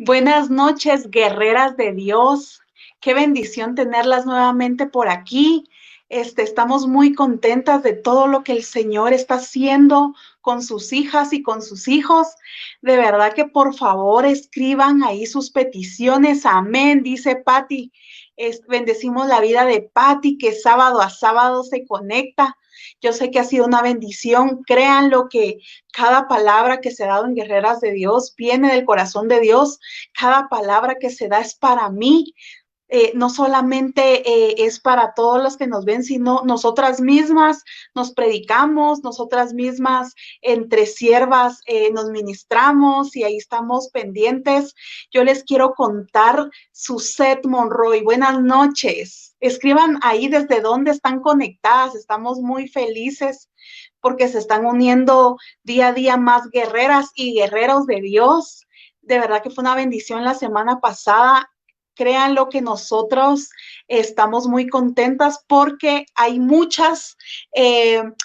Buenas noches, guerreras de Dios. Qué bendición tenerlas nuevamente por aquí. Estamos muy contentas de todo lo que el Señor está haciendo con sus hijas y con sus hijos. De verdad que por favor escriban ahí sus peticiones. Amén, dice Patti. Bendecimos la vida de Patti, que sábado a sábado se conecta. Yo sé que ha sido una bendición. Créanlo que cada palabra que se ha dado en Guerreras de Dios viene del corazón de Dios. Cada palabra que se da es para mí. No solamente es para todos los que nos ven, sino nosotras mismas nos predicamos, nosotras mismas entre siervas nos ministramos y ahí estamos pendientes. Yo les quiero contar Suset Monroy. Buenas noches. Escriban ahí desde dónde están conectadas. Estamos muy felices porque se están uniendo día a día más guerreras y guerreros de Dios. De verdad que fue una bendición la semana pasada. Créanlo que nosotros estamos muy contentas porque hay muchas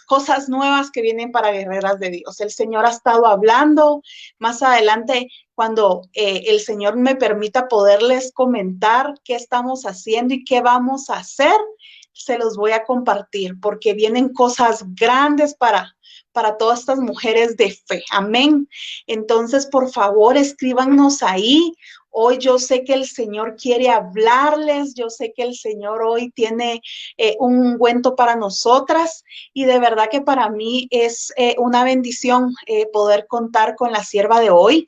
cosas nuevas que vienen para Guerreras de Dios. El Señor ha estado hablando. Más adelante, cuando el Señor me permita poderles comentar qué estamos haciendo y qué vamos a hacer, se los voy a compartir porque vienen cosas grandes para todas estas mujeres de fe. Amén. Entonces, por favor, escríbanos ahí. Hoy yo sé que el Señor quiere hablarles, yo sé que el Señor hoy tiene un ungüento para nosotras y de verdad que para mí es una bendición poder contar con la sierva de hoy.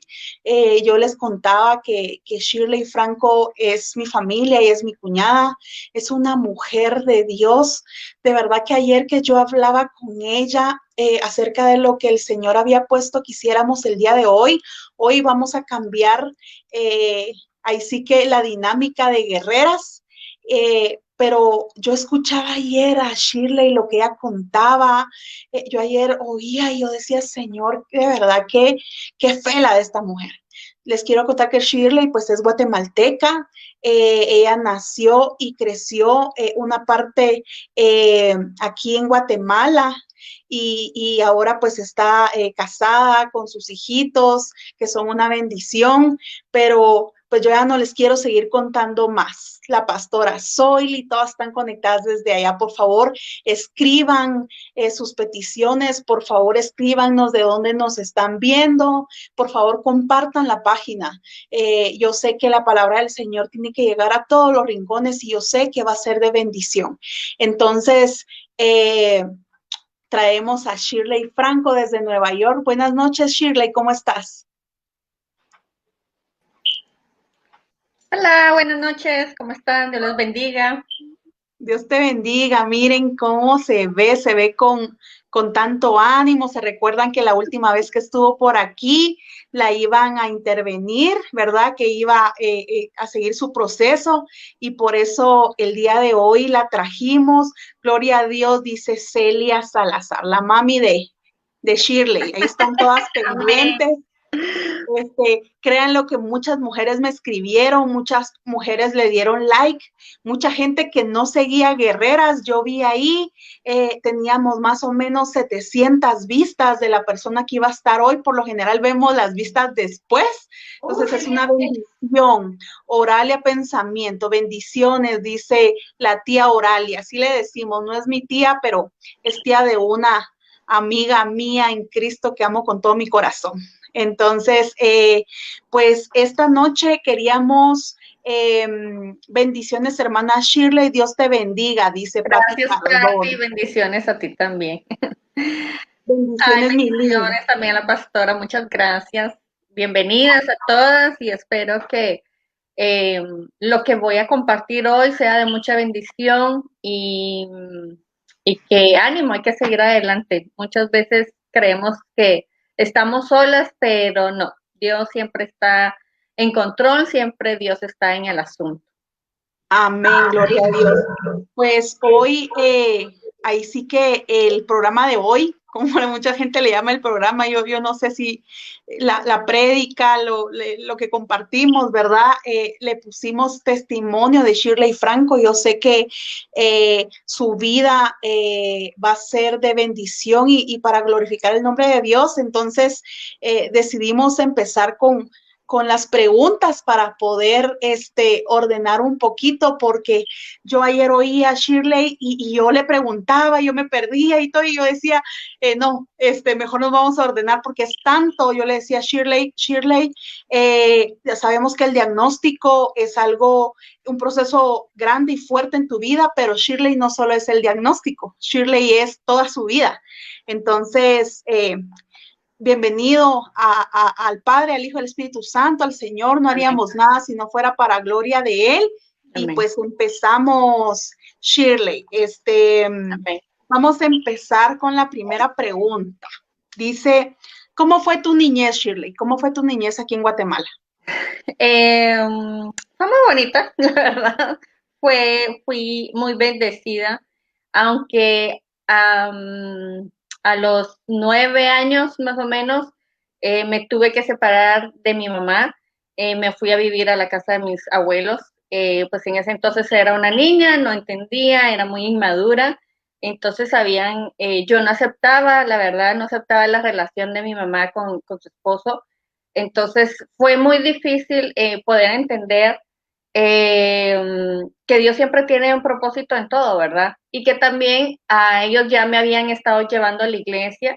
Yo les contaba que Shirley Franco es mi familia y es mi cuñada, es una mujer de Dios. De verdad que ayer que yo hablaba con ella acerca de lo que el Señor había puesto que hiciéramos el día de hoy, hoy vamos a cambiar ahí sí que la dinámica de guerreras, pero yo escuchaba ayer a Shirley lo que ella contaba, yo ayer oía y yo decía, Señor, de verdad que fe la de esta mujer. Les quiero contar que Shirley pues es guatemalteca, ella nació y creció una parte aquí en Guatemala, y ahora pues está casada con sus hijitos, que son una bendición, pero pues yo ya no les quiero seguir contando más. La pastora Zoila y todas están conectadas desde allá. Por favor, escriban sus peticiones, por favor, escríbanos de dónde nos están viendo, por favor, compartan la página. Yo sé que la palabra del Señor tiene que llegar a todos los rincones y yo sé que va a ser de bendición. Entonces, traemos a Shirley Franco desde Nueva York. Buenas noches, Shirley, ¿cómo estás? Hola, buenas noches, ¿cómo están? Dios los bendiga. Dios te bendiga. Miren cómo se ve con tanto ánimo. Se recuerdan que la última vez que estuvo por aquí la iban a intervenir, ¿verdad? Que iba a seguir su proceso y por eso el día de hoy la trajimos. Gloria a Dios, dice Celia Salazar, la mami de Shirley. Ahí están todas Amén. pendientes. Créanlo que muchas mujeres me escribieron, muchas mujeres le dieron like, mucha gente que no seguía guerreras, yo vi ahí, teníamos más o menos 700 vistas de la persona que iba a estar hoy, por lo general vemos las vistas después, entonces es una bendición. Oralia Pensamiento, bendiciones, dice la tía Oralia, así le decimos, no es mi tía, pero es tía de una amiga mía en Cristo que amo con todo mi corazón. Entonces, pues esta noche queríamos bendiciones, hermana Shirley, Dios te bendiga, dice Pati Gracias, Pati, Cardón. bendiciones a ti también. Ay, Bendiciones, mi linda. bendiciones también a la pastora, muchas gracias. Bienvenidas a todas y espero que eh, lo que voy a compartir hoy sea de mucha bendición y que ánimo, hay que seguir adelante. Muchas veces creemos que estamos solas, pero no, Dios siempre está en control, siempre Dios está en el asunto. Amén, gloria a Dios. Pues hoy, ahí sí que el programa de hoy, como mucha gente le llama el programa, yo no sé si la prédica, lo que compartimos, ¿verdad? Le pusimos testimonio de Shirley Franco. Yo sé que su vida va a ser de bendición y para glorificar el nombre de Dios. Entonces decidimos empezar con las preguntas para poder ordenar un poquito, porque yo ayer oí a Shirley y yo le preguntaba, yo me perdía y todo, y yo decía, no, mejor nos vamos a ordenar porque es tanto. Yo le decía a Shirley, ya sabemos que el diagnóstico es algo, un proceso grande y fuerte en tu vida, pero Shirley no solo es el diagnóstico, Shirley es toda su vida. Entonces, bienvenido al Padre, al Hijo, al Espíritu Santo, al Señor. No haríamos nada si no fuera para gloria de Él. Amén. Y pues empezamos, Shirley. Amén. Vamos a empezar con la primera pregunta. Dice, ¿cómo fue tu niñez, Shirley? ¿Cómo fue tu niñez aquí en Guatemala? Fue muy bonita, la verdad. Fui muy bendecida, aunque a los 9 años más o menos me tuve que separar de mi mamá. Me fui a vivir a la casa de mis abuelos. Pues en ese entonces era una niña, no entendía, era muy inmadura. Entonces yo no aceptaba, la verdad, no aceptaba la relación de mi mamá con su esposo. Entonces fue muy difícil poder entender que Dios siempre tiene un propósito en todo, ¿verdad? Y que también a ellos ya me habían estado llevando a la iglesia,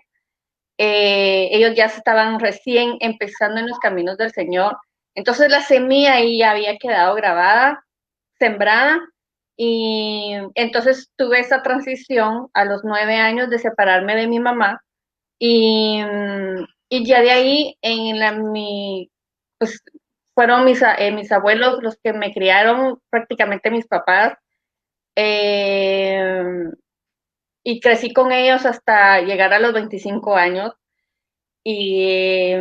ellos ya estaban recién empezando en los caminos del Señor. Entonces la semilla ahí ya había quedado grabada, sembrada, y entonces tuve esa transición a los 9 años de separarme de mi mamá y ya de ahí pues fueron mis abuelos los que me criaron, prácticamente mis papás, eh, y crecí con ellos hasta llegar a los 25 años y,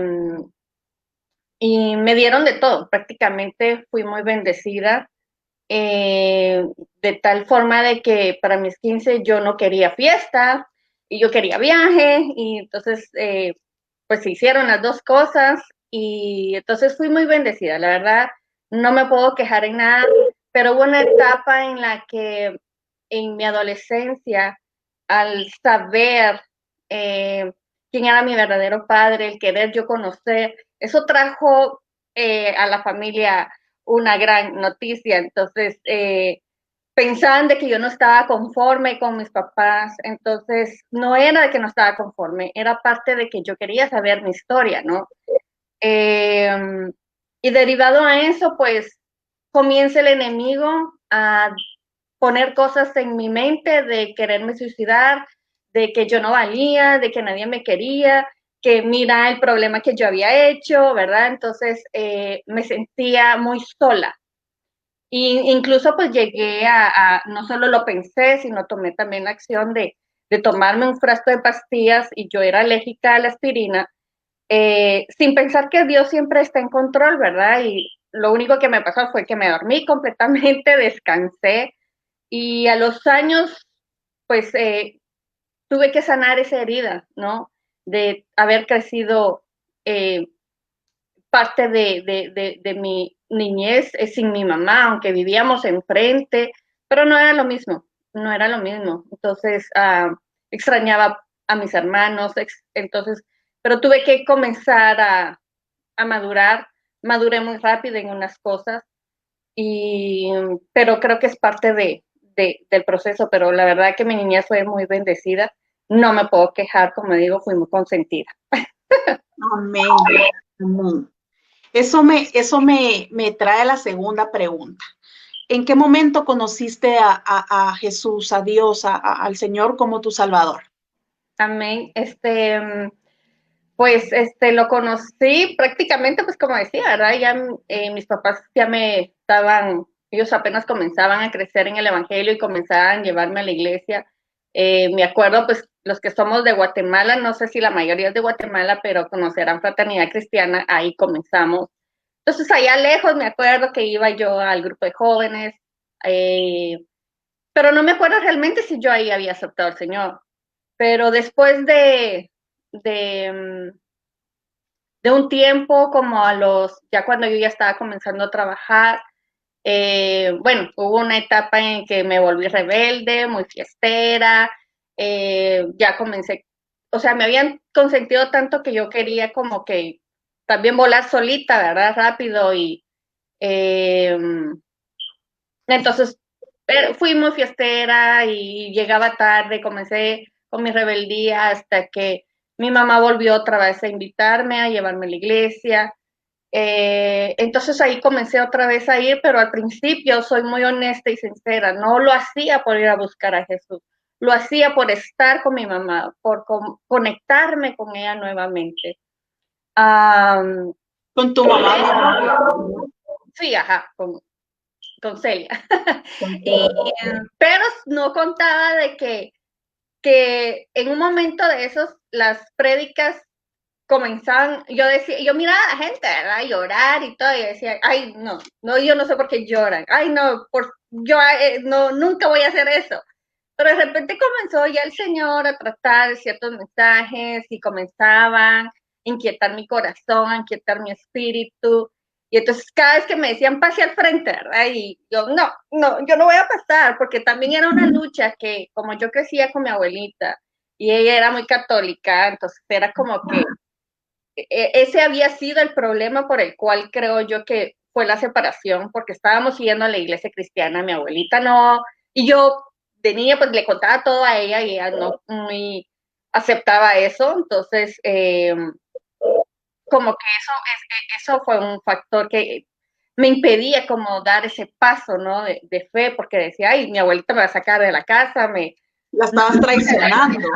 y me dieron de todo, prácticamente fui muy bendecida, de tal forma de que para mis 15 yo no quería fiesta y yo quería viaje y entonces pues se hicieron las dos cosas y entonces fui muy bendecida, la verdad no me puedo quejar en nada, pero hubo una etapa en la que en mi adolescencia, al saber quién era mi verdadero padre, el querer yo conocer, eso trajo a la familia una gran noticia, entonces pensaban de que yo no estaba conforme con mis papás, entonces no era de que no estaba conforme, era parte de que yo quería saber mi historia, ¿no? Y derivado a eso, pues comienza el enemigo a poner cosas en mi mente de quererme suicidar, de que yo no valía, de que nadie me quería, que mira el problema que yo había hecho, ¿verdad? Entonces me sentía muy sola. Y incluso pues llegué no solo lo pensé, sino tomé también la acción de tomarme un frasco de pastillas y yo era alérgica a la aspirina, sin pensar que Dios siempre está en control, ¿verdad? Y lo único que me pasó fue que me dormí completamente, descansé y a los años pues tuve que sanar esa herida, ¿no? De haber crecido eh, parte de mi niñez sin mi mamá, aunque vivíamos enfrente, pero no era lo mismo, no era lo mismo. Entonces, extrañaba a mis hermanos, entonces, pero tuve que comenzar a madurar, maduré muy rápido en unas cosas, pero creo que es parte del proceso, pero la verdad que mi niñez fue muy bendecida, no me puedo quejar, como digo, fui muy consentida. Amén. Amén. Eso me trae a la segunda pregunta. ¿En qué momento conociste a Jesús, a Dios, al Señor como tu Salvador? Amén. Pues lo conocí prácticamente, pues como decía, ¿verdad? Ya mis papás ya ellos apenas comenzaban a crecer en el Evangelio y comenzaban a llevarme a la iglesia. Me acuerdo, pues los que somos de Guatemala, no sé si la mayoría es de Guatemala, pero conocerán Fraternidad Cristiana, ahí comenzamos. Entonces allá lejos me acuerdo que iba yo al grupo de jóvenes, eh, pero no me acuerdo realmente si yo ahí había aceptado al Señor. Pero después de, de un tiempo, como ya cuando yo ya estaba comenzando a trabajar, bueno, hubo una etapa en que me volví rebelde, muy fiestera, ya comencé, o sea, me habían consentido tanto que yo quería como que también volar solita, ¿verdad? Rápido y entonces fui muy fiestera y llegaba tarde, comencé con mi rebeldía hasta que mi mamá volvió otra vez a invitarme, a llevarme a la iglesia. Entonces ahí comencé otra vez a ir, pero al principio soy muy honesta y sincera, no lo hacía por ir a buscar a Jesús, lo hacía por estar con mi mamá, por conectarme con ella nuevamente. Con tu mamá Sí, ajá, con Celia. y, pero no contaba de que en un momento de esos las prédicas comenzaban, yo miraba a la gente, ¿verdad? Llorar y todo, y decía, ay, no, yo no sé por qué lloran, ay, no, yo no, nunca voy a hacer eso. Pero de repente comenzó ya el Señor a tratar ciertos mensajes y comenzaban a inquietar mi corazón, a inquietar mi espíritu. Y entonces cada vez que me decían pase al frente, ¿verdad? Y yo, yo no voy a pasar, porque también era una lucha que como yo crecía con mi abuelita y ella era muy católica, entonces era como que ese había sido el problema por el cual creo yo que fue la separación, porque estábamos siguiendo a la iglesia cristiana, mi abuelita no, y yo de niña pues le contaba todo a ella y ella no muy aceptaba eso, entonces como que eso fue un factor que me impedía como dar ese paso, ¿no? De fe, porque decía, ay, mi abuelita me va a sacar de la casa, la estabas traicionando.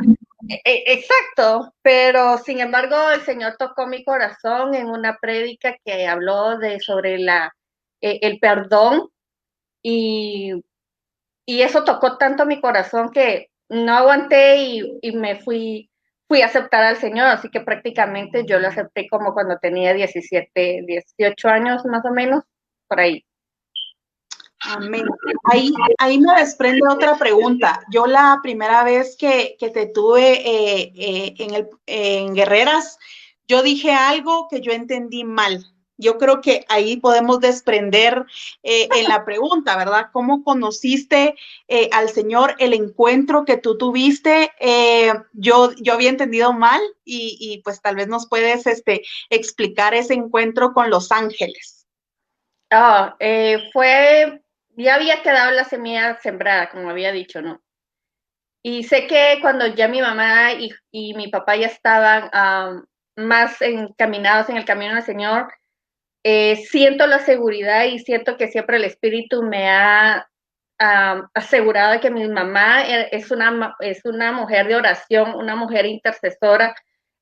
Exacto, pero sin embargo el Señor tocó mi corazón en una prédica que habló sobre el perdón y, y eso tocó tanto mi corazón que no aguanté y fui a aceptar al Señor, así que prácticamente yo lo acepté como cuando tenía 17, 18 años más o menos, por ahí. Amén. Ahí me desprende otra pregunta. Yo la primera vez que te tuve en Guerreras, yo dije algo que yo entendí mal. Yo creo que ahí podemos desprender en la pregunta, ¿verdad? ¿Cómo conociste al Señor, el encuentro que tú tuviste? Yo había entendido mal y pues tal vez nos puedes explicar ese encuentro con los ángeles. Ya había quedado la semilla sembrada, como había dicho, ¿no? Y sé que cuando ya mi mamá y mi papá ya estaban más encaminados en el camino del Señor, siento la seguridad y siento que siempre el Espíritu me ha asegurado de que mi mamá es una mujer de oración, una mujer intercesora.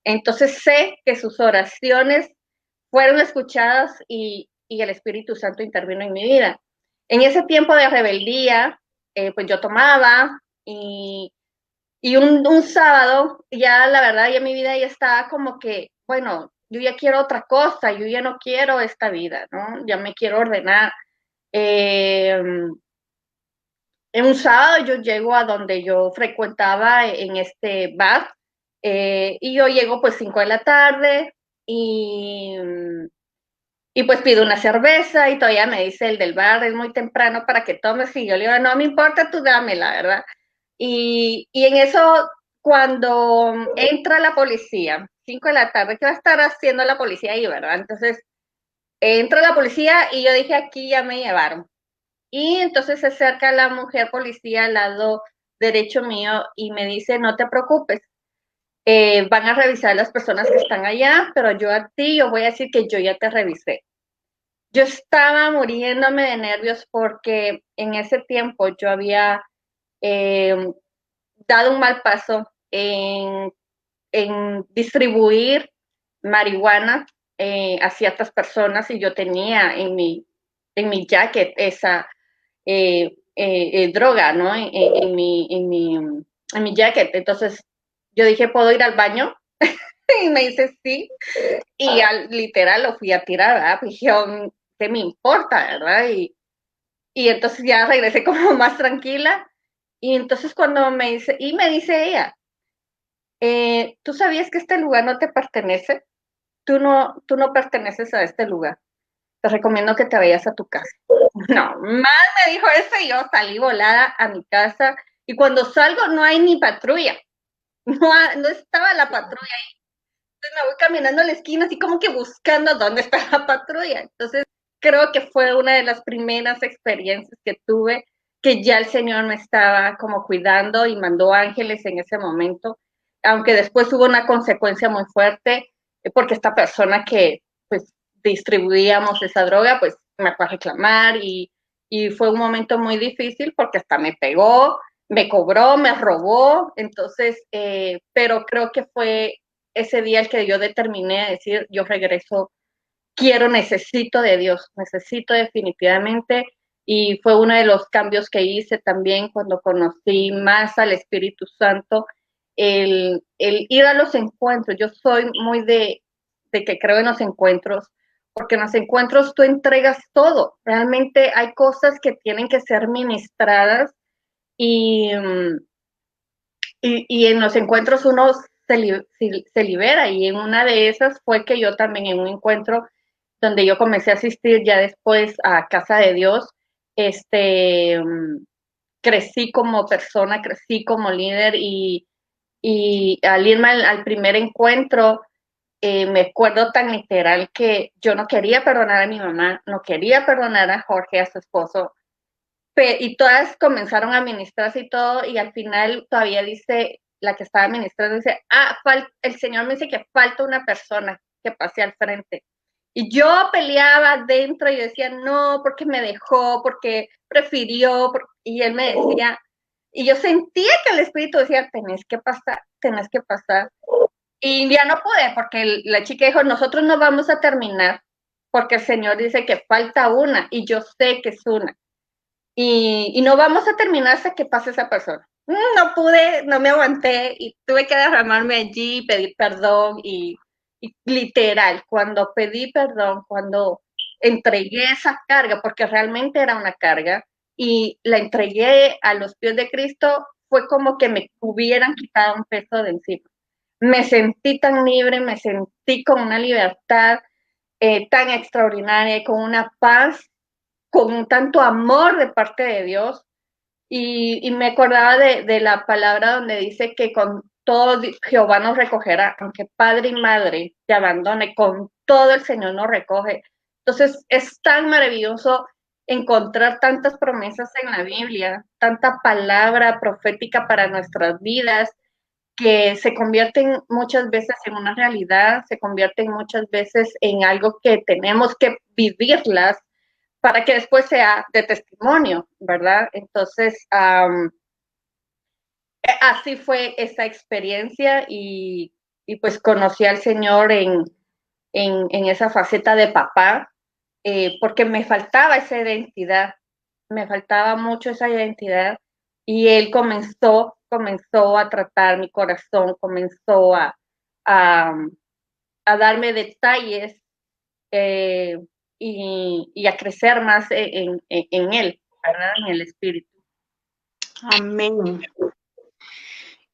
Entonces sé que sus oraciones fueron escuchadas y el Espíritu Santo intervino en mi vida. En ese tiempo de rebeldía, pues yo tomaba y un sábado, ya la verdad, ya mi vida ya estaba como que, bueno, yo ya quiero otra cosa, yo ya no quiero esta vida, ¿no? Ya me quiero ordenar. En un sábado yo llego a donde yo frecuentaba en este bar y yo llego pues 5 de la tarde y pues pido una cerveza y todavía me dice el del bar, es muy temprano para que tomes y yo le digo, no me importa, tú dámela, ¿verdad? Y en eso, cuando entra la policía, 5 de la tarde, ¿qué va a estar haciendo la policía ahí, verdad? Entonces, entra la policía y yo dije, aquí ya me llevaron. Y entonces se acerca la mujer policía al lado derecho mío y me dice, no te preocupes, van a revisar las personas que están allá, pero yo a ti, yo voy a decir que yo ya te revisé. Yo estaba muriéndome de nervios porque en ese tiempo yo había eh, dado un mal paso en distribuir marihuana a ciertas personas y yo tenía en mi jacket esa droga, ¿no? En mi jacket. Entonces yo dije, ¿puedo ir al baño? Y me dice, sí. Y literal lo fui a tirar, ¿verdad? Pues dije, ¿qué me importa, verdad? Y entonces ya regresé como más tranquila. Y entonces cuando me dice ella, ¿tú sabías que este lugar no te pertenece? Tú no perteneces a este lugar. Te recomiendo que te vayas a tu casa. No, más me dijo eso y yo salí volada a mi casa. Y cuando salgo no hay ni patrulla. No estaba la patrulla ahí. me voy caminando a la esquina, así como que buscando dónde está la patrulla. Entonces, creo que fue una de las primeras experiencias que tuve, que ya el Señor me estaba como cuidando y mandó ángeles en ese momento, aunque después hubo una consecuencia muy fuerte, porque esta persona que pues distribuíamos esa droga, pues me fue a reclamar y fue un momento muy difícil porque hasta me pegó, me cobró, me robó, entonces, pero creo que fue ese día el que yo determiné a decir, yo regreso, quiero, necesito de Dios, necesito definitivamente, y fue uno de los cambios que hice también cuando conocí más al Espíritu Santo, el ir a los encuentros. Yo soy muy de que creo en los encuentros, porque en los encuentros tú entregas todo, realmente hay cosas que tienen que ser ministradas y, y en los encuentros uno se libera y en una de esas fue que yo también en un encuentro donde yo comencé a asistir ya después a Casa de Dios, este, crecí como persona, crecí como líder y al irme al primer encuentro, me acuerdo tan literal que yo no quería perdonar a mi mamá, no quería perdonar a Jorge, a su esposo, y todas comenzaron a ministrarse y todo, y al final todavía dice, la que estaba ministrando, dice, el Señor me dice que falta una persona que pase al frente. Y yo peleaba dentro y decía, no, porque me dejó, porque prefirió, y él me decía, y yo sentía que el Espíritu decía, tenés que pasar, tenés que pasar. Y ya no pude, porque la chica dijo, nosotros no vamos a terminar, porque el Señor dice que falta una, y yo sé que es una y no vamos a terminar hasta que pase esa persona. No pude, no me aguanté y tuve que derramarme allí, pedir perdón y literal, cuando pedí perdón, cuando entregué esa carga, porque realmente era una carga, y la entregué a los pies de Cristo, fue como que me hubieran quitado un peso de encima. Me sentí tan libre, me sentí con una libertad tan extraordinaria, con una paz, con tanto amor de parte de Dios. Y me acordaba de la palabra donde dice que con todo Jehová nos recogerá, aunque padre y madre te abandone, con todo el Señor nos recoge. Entonces es tan maravilloso encontrar tantas promesas en la Biblia, tanta palabra profética para nuestras vidas, que se convierten muchas veces en una realidad, se convierten muchas veces en algo que tenemos que vivirlas para que después sea de testimonio, ¿verdad? Entonces, así fue esa experiencia y pues conocí al Señor en esa faceta de papá, porque me faltaba esa identidad, me faltaba mucho esa identidad y Él comenzó a tratar mi corazón, comenzó a, a darme detalles eh, y a crecer más en Él, ¿verdad? En el Espíritu. Amén.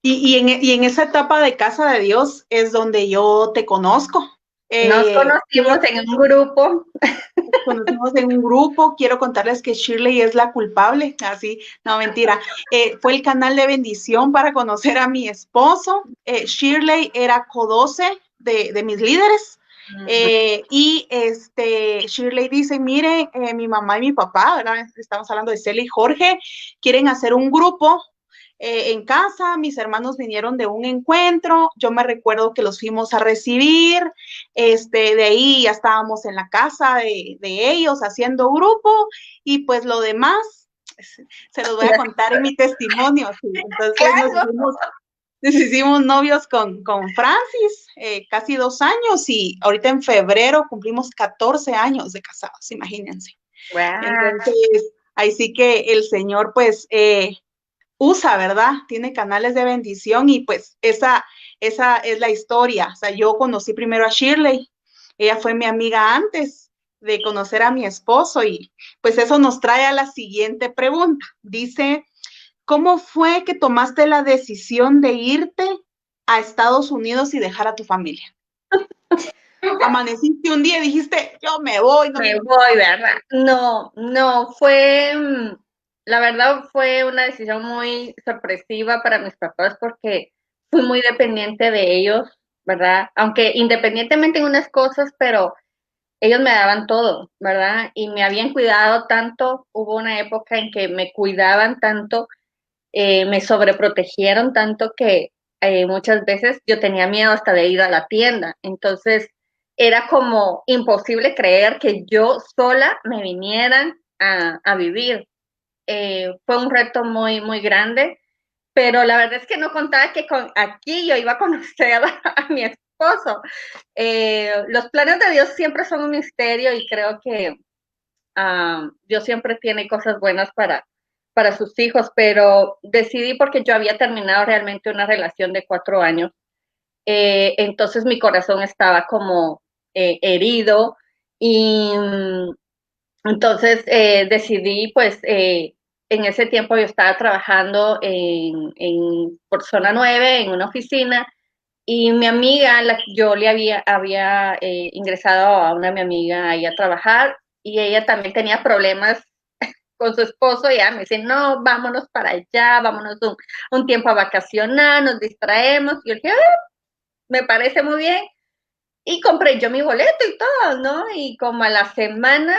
Y en esa etapa de Casa de Dios es donde yo te conozco. Nos conocimos en un grupo. Conocimos en un grupo. Quiero contarles que Shirley es la culpable. Así, no, mentira. Fue el canal de bendición para conocer a mi esposo. Shirley era co-12 de mis líderes. Y Shirley dice, mire, mi mamá y mi papá, ¿verdad? Estamos hablando de Celia y Jorge, quieren hacer un grupo en casa, mis hermanos vinieron de un encuentro, yo me recuerdo que los fuimos a recibir, de ahí ya estábamos en la casa de ellos haciendo grupo y pues lo demás se los voy a contar en mi testimonio. Sí. Entonces Claro. nos hicimos novios con Francis, casi 2 años y ahorita en febrero cumplimos 14 años de casados, imagínense. Wow. Entonces, ahí sí que el Señor pues usa, ¿verdad? Tiene canales de bendición y pues esa es la historia. O sea, yo conocí primero a Shirley, ella fue mi amiga antes de conocer a mi esposo y pues eso nos trae a la siguiente pregunta. Dice, ¿cómo fue que tomaste la decisión de irte a Estados Unidos y dejar a tu familia? Amaneciste un día y dijiste, yo me voy. No me voy, ¿verdad? No, no, la verdad fue una decisión muy sorpresiva para mis papás porque fui muy dependiente de ellos. ¿verdad? Aunque independientemente en unas cosas, pero ellos me daban todo, ¿verdad? Y me habían cuidado tanto, hubo una época en que me cuidaban tanto, me sobreprotegieron tanto que muchas veces yo tenía miedo hasta de ir a la tienda. Entonces era como imposible creer que yo sola me viniera a vivir. Fue un reto muy, muy grande, pero la verdad es que no contaba que aquí yo iba a conocer a mi esposo. Los planes de Dios siempre son un misterio y creo que Dios siempre tiene cosas buenas para sus hijos, pero decidí porque yo había terminado realmente una relación de 4 años, entonces mi corazón estaba como herido y entonces decidí pues en ese tiempo yo estaba trabajando por zona 9 en una oficina y mi amiga, yo le había ingresado a una de mi amiga ahí a trabajar y ella también tenía problemas con su esposo y ella me dice, no, vámonos para allá, vámonos un tiempo a vacacionar, nos distraemos. Y yo dije, me parece muy bien. Y compré yo mi boleto y todo, ¿no? Y como a la semana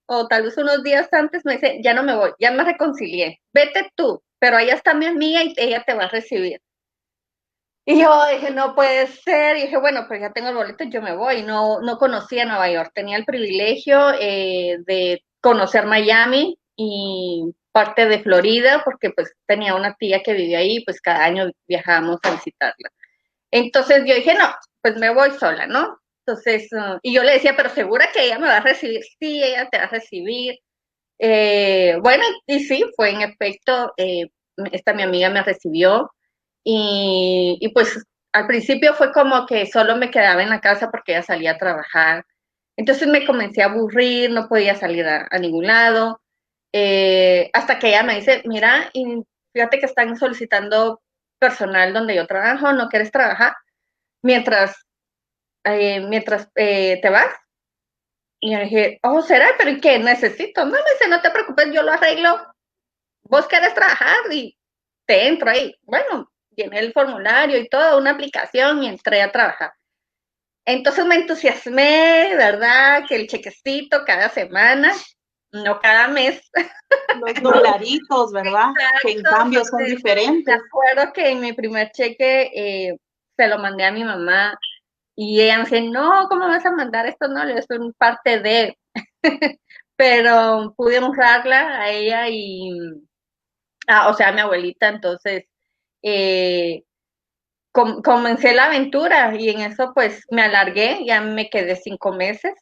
o tal vez unos días antes me dice, ya no me voy, ya me reconcilié, vete tú, pero allá está mi amiga y ella te va a recibir. Y yo dije, no puede ser. Y dije, bueno, pues ya tengo el boleto, yo me voy. No, no conocía Nueva York. Tenía el privilegio de conocer Miami y parte de Florida, porque pues tenía una tía que vivía ahí, pues cada año viajábamos a visitarla. Entonces yo dije, no, pues me voy sola, ¿no? Entonces, y yo le decía, pero segura que ella me va a recibir. Sí, ella te va a recibir. Bueno, y sí, fue en efecto, esta mi amiga me recibió y pues al principio fue como que solo me quedaba en la casa porque ella salía a trabajar. Entonces me comencé a aburrir, no podía salir a ningún lado, hasta que ella me dice, mira, y fíjate que están solicitando personal donde yo trabajo, ¿no quieres trabajar? Mientras, te vas. Y yo dije, oh, ¿será? ¿Pero y qué necesito? No, me dice, no te preocupes, yo lo arreglo. Vos querés trabajar y te entro ahí. Bueno, llené el formulario y todo, una aplicación y entré a trabajar. Entonces me entusiasmé, ¿verdad? Que el chequecito cada semana, no cada mes. Los dolaritos, ¿verdad? Que en Exacto. cambio son Entonces, me diferentes. acuerdo que en mi primer cheque se lo mandé a mi mamá y ella me dice, no, ¿cómo vas a mandar esto? No, es un parte de... Pero pude honrarla a ella y, o sea, a mi abuelita, entonces eh, comencé la aventura y en eso pues me alargué, ya me quedé 5 meses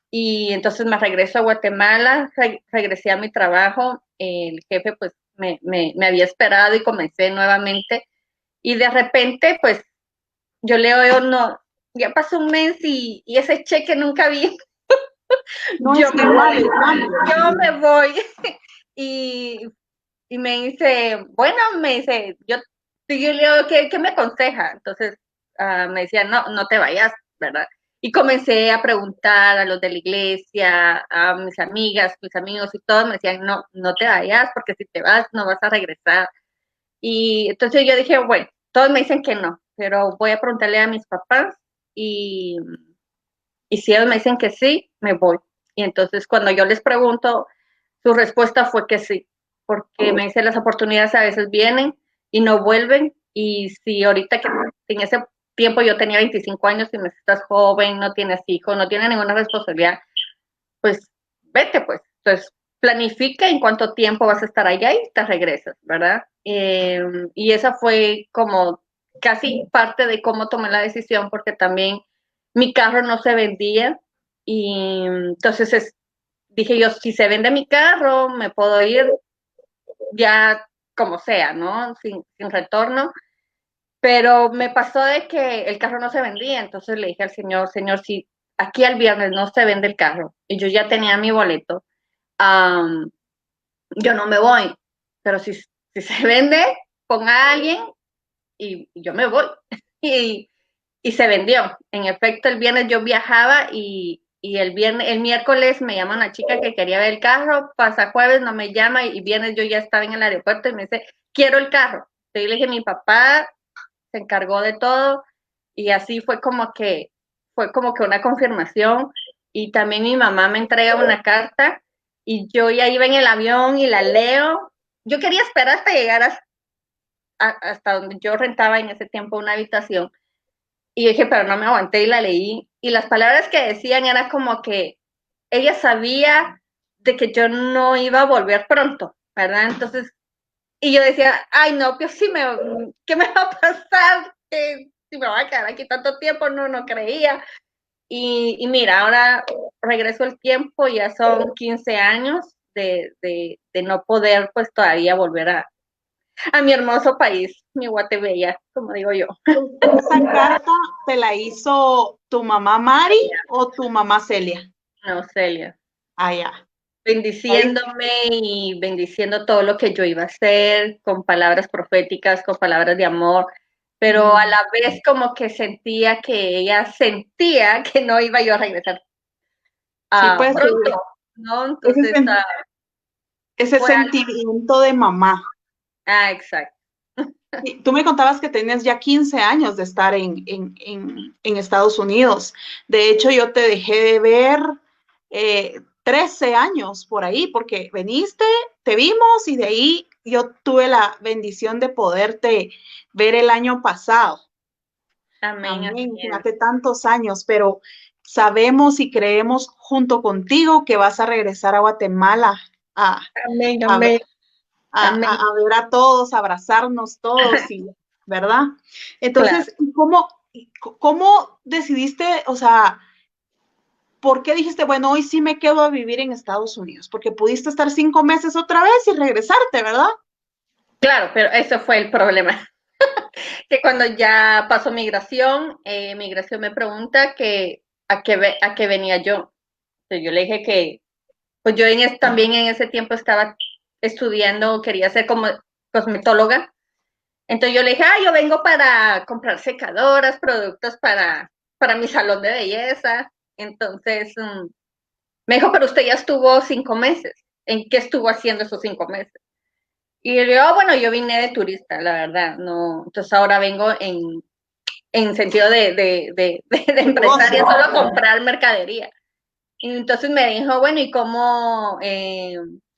y entonces me regreso a Guatemala, regresé a mi trabajo, el jefe pues me había esperado y comencé nuevamente y de repente pues yo leo, no, ya pasó un mes y ese cheque nunca vi, No yo es me igual voy, el cambio. yo me voy y, y me dice, bueno, me dice, yo le digo, ¿qué me aconseja? Entonces me decía, no, no te vayas, ¿verdad? Y comencé a preguntar a los de la iglesia, a mis amigas, mis amigos y todos me decían, no, no te vayas porque si te vas no vas a regresar. Y entonces yo dije, bueno, todos me dicen que no, pero voy a preguntarle a mis papás y, y si ellos me dicen que sí, me voy. Y entonces cuando yo les pregunto, su respuesta fue que sí, porque me dice las oportunidades a veces vienen y no vuelven. Y si ahorita que en ese tiempo yo tenía 25 años y me estás joven, no tienes hijos, no tienes ninguna responsabilidad, pues vete pues. Entonces planifica en cuánto tiempo vas a estar allá y te regresas, ¿verdad? Y esa fue como casi parte de cómo tomé la decisión, porque también mi carro no se vendía y entonces dije yo, si se vende mi carro, me puedo ir ya como sea, ¿no? Sin retorno. Pero me pasó de que el carro no se vendía, entonces le dije al señor, señor, si aquí al viernes no se vende el carro y yo ya tenía mi boleto, um, yo no me voy, pero si se vende, ponga a alguien y yo me voy. Y, y se vendió. En efecto, el viernes yo viajaba y el miércoles me llama una chica que quería ver el carro, pasa jueves, no me llama y viernes yo ya estaba en el aeropuerto y me dice, quiero el carro. Entonces le dije, mi papá se encargó de todo Y así fue como que una confirmación. Y también mi mamá me entrega una carta y yo ya iba en el avión y la leo. Yo quería esperar hasta llegar hasta donde yo rentaba en ese tiempo una habitación. Y dije, pero no me aguanté y la leí. Y las palabras que decían era como que ella sabía de que yo no iba a volver pronto, ¿verdad? Entonces, y yo decía, ay, no, pues sí ¿qué me va a pasar? ¿Qué, si me voy a quedar aquí tanto tiempo? No, no creía. Y mira, ahora regreso el tiempo, ya son 15 años de no poder, pues todavía volver a mi hermoso país, mi Guatebella, como digo yo. ¿Esa carta te la hizo tu mamá Mari o tu mamá Celia? No, Celia. Ah, ya. Bendiciéndome y bendiciendo todo lo que yo iba a hacer, con palabras proféticas, con palabras de amor, pero a la vez como que sentía que ella sentía que no iba yo a regresar Sí, pues pronto, ¿no? ese, Entonces, ese fue algo, sentimiento de mamá. exacto. Sí, tú me contabas que tenías ya 15 años de estar en Estados Unidos. De hecho, yo te dejé de ver 13 años por ahí, porque veniste, te vimos y de ahí yo tuve la bendición de poderte ver el año pasado. Amén, así Amén, es. hace tantos años, pero sabemos y creemos junto contigo que vas a regresar a Guatemala a, Amén, a ver amén, amén. a ver a todos, a abrazarnos todos, y, ¿verdad? Claro. Entonces, ¿cómo decidiste, o sea, por qué dijiste, bueno, hoy sí me quedo a vivir en Estados Unidos? Porque pudiste estar 5 meses otra vez y regresarte, ¿verdad? Claro, pero eso fue el problema. Que cuando ya pasó migración me pregunta que a qué venía yo. Entonces yo le dije que, pues yo también en ese tiempo estaba estudiando, quería ser como cosmetóloga. Entonces yo le dije, yo vengo para comprar secadoras, productos para mi salón de belleza. Entonces me dijo, pero usted ya estuvo 5 meses. ¿En qué estuvo haciendo esos 5 meses? Y yo, bueno, yo vine de turista, la verdad, no. Entonces ahora vengo en sentido de empresaria, Negocio. solo a comprar mercadería. Y entonces me dijo, bueno, ¿y cómo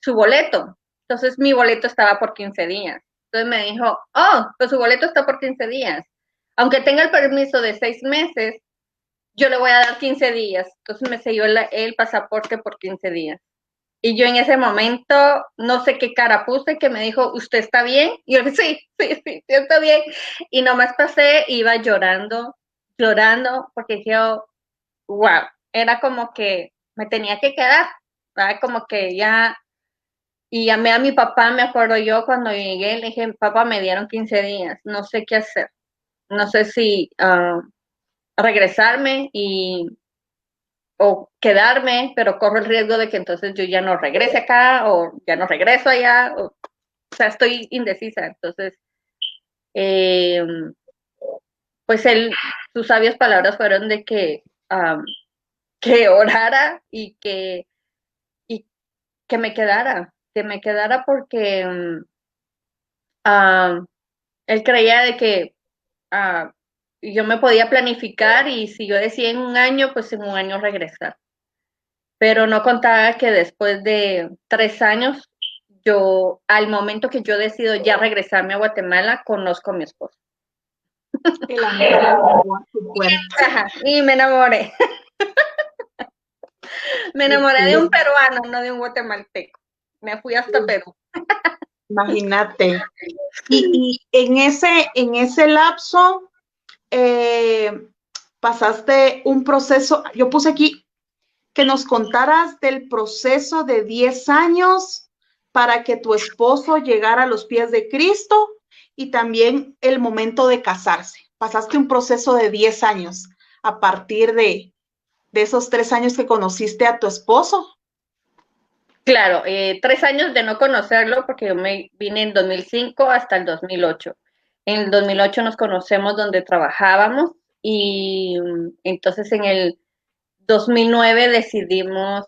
su boleto? Entonces mi boleto estaba por 15 días. Entonces me dijo, pues su boleto está por 15 días. Aunque tenga el permiso de 6 meses, yo le voy a dar 15 días. Entonces me selló el pasaporte por 15 días. Y yo en ese momento, no sé qué cara puse, que me dijo, ¿usted está bien? Y yo, sí, está bien. Y nomás pasé, iba llorando, llorando, porque yo, wow, era como que me tenía que quedar, ¿verdad? Como que ya, y llamé a mi papá, me acuerdo yo cuando llegué, le dije, papá, me dieron 15 días, no sé qué hacer, no sé si regresarme o quedarme, pero corro el riesgo de que entonces yo ya no regrese acá o ya no regreso allá, o sea, estoy indecisa. Entonces, eh, pues sus sabias palabras fueron de que orara y que me quedara porque él creía de que uh, yo me podía planificar y si yo decía en un año, pues en un año regresar. Pero no contaba que después de 3 años, al momento que yo decido ya regresarme a Guatemala, conozco a mi esposo. El amor llegó a tu puerta. Ajá, y me enamoré. Me enamoré de un peruano, no de un guatemalteco. Me fui hasta Perú. Imagínate. Y en ese lapso pasaste un proceso, yo puse aquí que nos contaras del proceso de 10 años para que tu esposo llegara a los pies de Cristo y también el momento de casarse. Pasaste un proceso de 10 años a partir de esos 3 años que conociste a tu esposo. Claro, 3 años de no conocerlo porque yo me vine en 2005 hasta el 2008. En el 2008 nos conocemos donde trabajábamos y entonces en el 2009 decidimos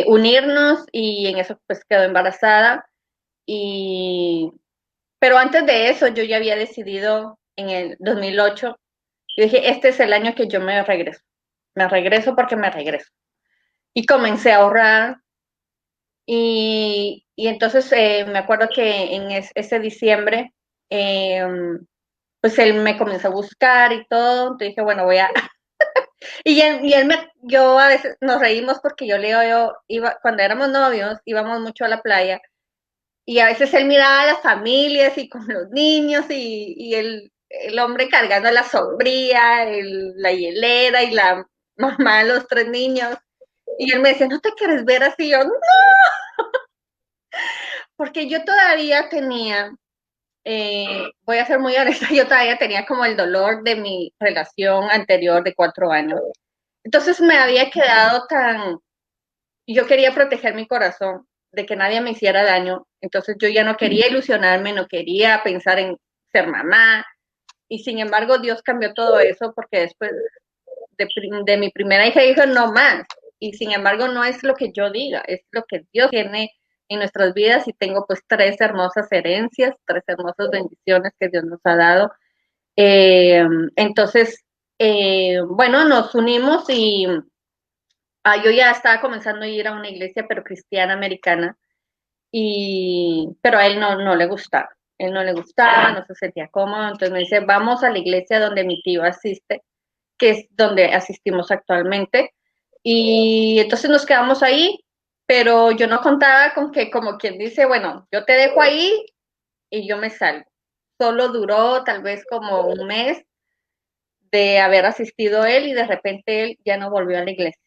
unirnos y en eso pues quedó embarazada. Pero antes de eso yo ya había decidido en el 2008. Yo dije, este es el año que yo me regreso. Me regreso porque me regreso. Y comencé a ahorrar. Y entonces me acuerdo que en ese diciembre, eh, pues él me comenzó a buscar y todo. Entonces dije, bueno, voy a... yo a veces nos reímos porque yo iba, cuando éramos novios, íbamos mucho a la playa y a veces él miraba a las familias y con los niños y el hombre cargando la sombría, la hielera y la mamá, los tres niños. Y él me decía, ¿no te quieres ver así? Yo, no, porque yo todavía tenía, voy a ser muy honesta, yo todavía tenía como el dolor de mi relación anterior de 4 años. Entonces me había quedado yo quería proteger mi corazón de que nadie me hiciera daño, entonces yo ya no quería ilusionarme, no quería pensar en ser mamá, y sin embargo Dios cambió todo eso porque después de mi primera hija dijo no más, y sin embargo no es lo que yo diga, es lo que Dios tiene en nuestras vidas, y tengo pues 3 hermosas herencias, 3 hermosas bendiciones que Dios nos ha dado. Entonces, bueno, nos unimos y yo ya estaba comenzando a ir a una iglesia, pero cristiana americana, pero a él no le gustaba. Él no le gustaba, no se sentía cómodo, entonces me dice, vamos a la iglesia donde mi tío asiste, que es donde asistimos actualmente. Y entonces nos quedamos ahí, pero yo no contaba con que, como quien dice, bueno, yo te dejo ahí y yo me salgo. Solo duró tal vez como un mes de haber asistido él y de repente él ya no volvió a la iglesia.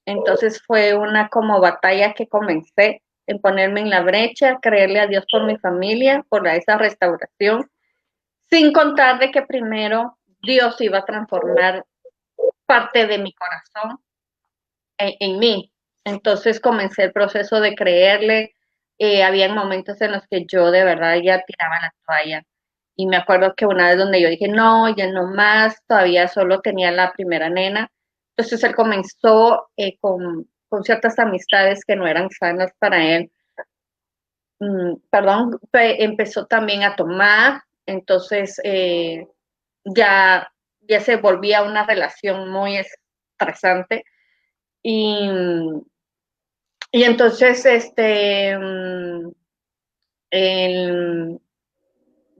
Entonces fue una como batalla que comencé en ponerme en la brecha, creerle a Dios por mi familia, por esa restauración, sin contar de que primero Dios iba a transformar parte de mi corazón en mí. Entonces comencé el proceso de creerle. Habían momentos en los que yo de verdad ya tiraba la toalla. Y me acuerdo que una vez donde yo dije, no, ya no más, todavía solo tenía la primera nena. Entonces él comenzó con ciertas amistades que no eran sanas para él. Perdón, empezó también a tomar. Entonces ya, ya se volvía una relación muy estresante. Y, y entonces, el,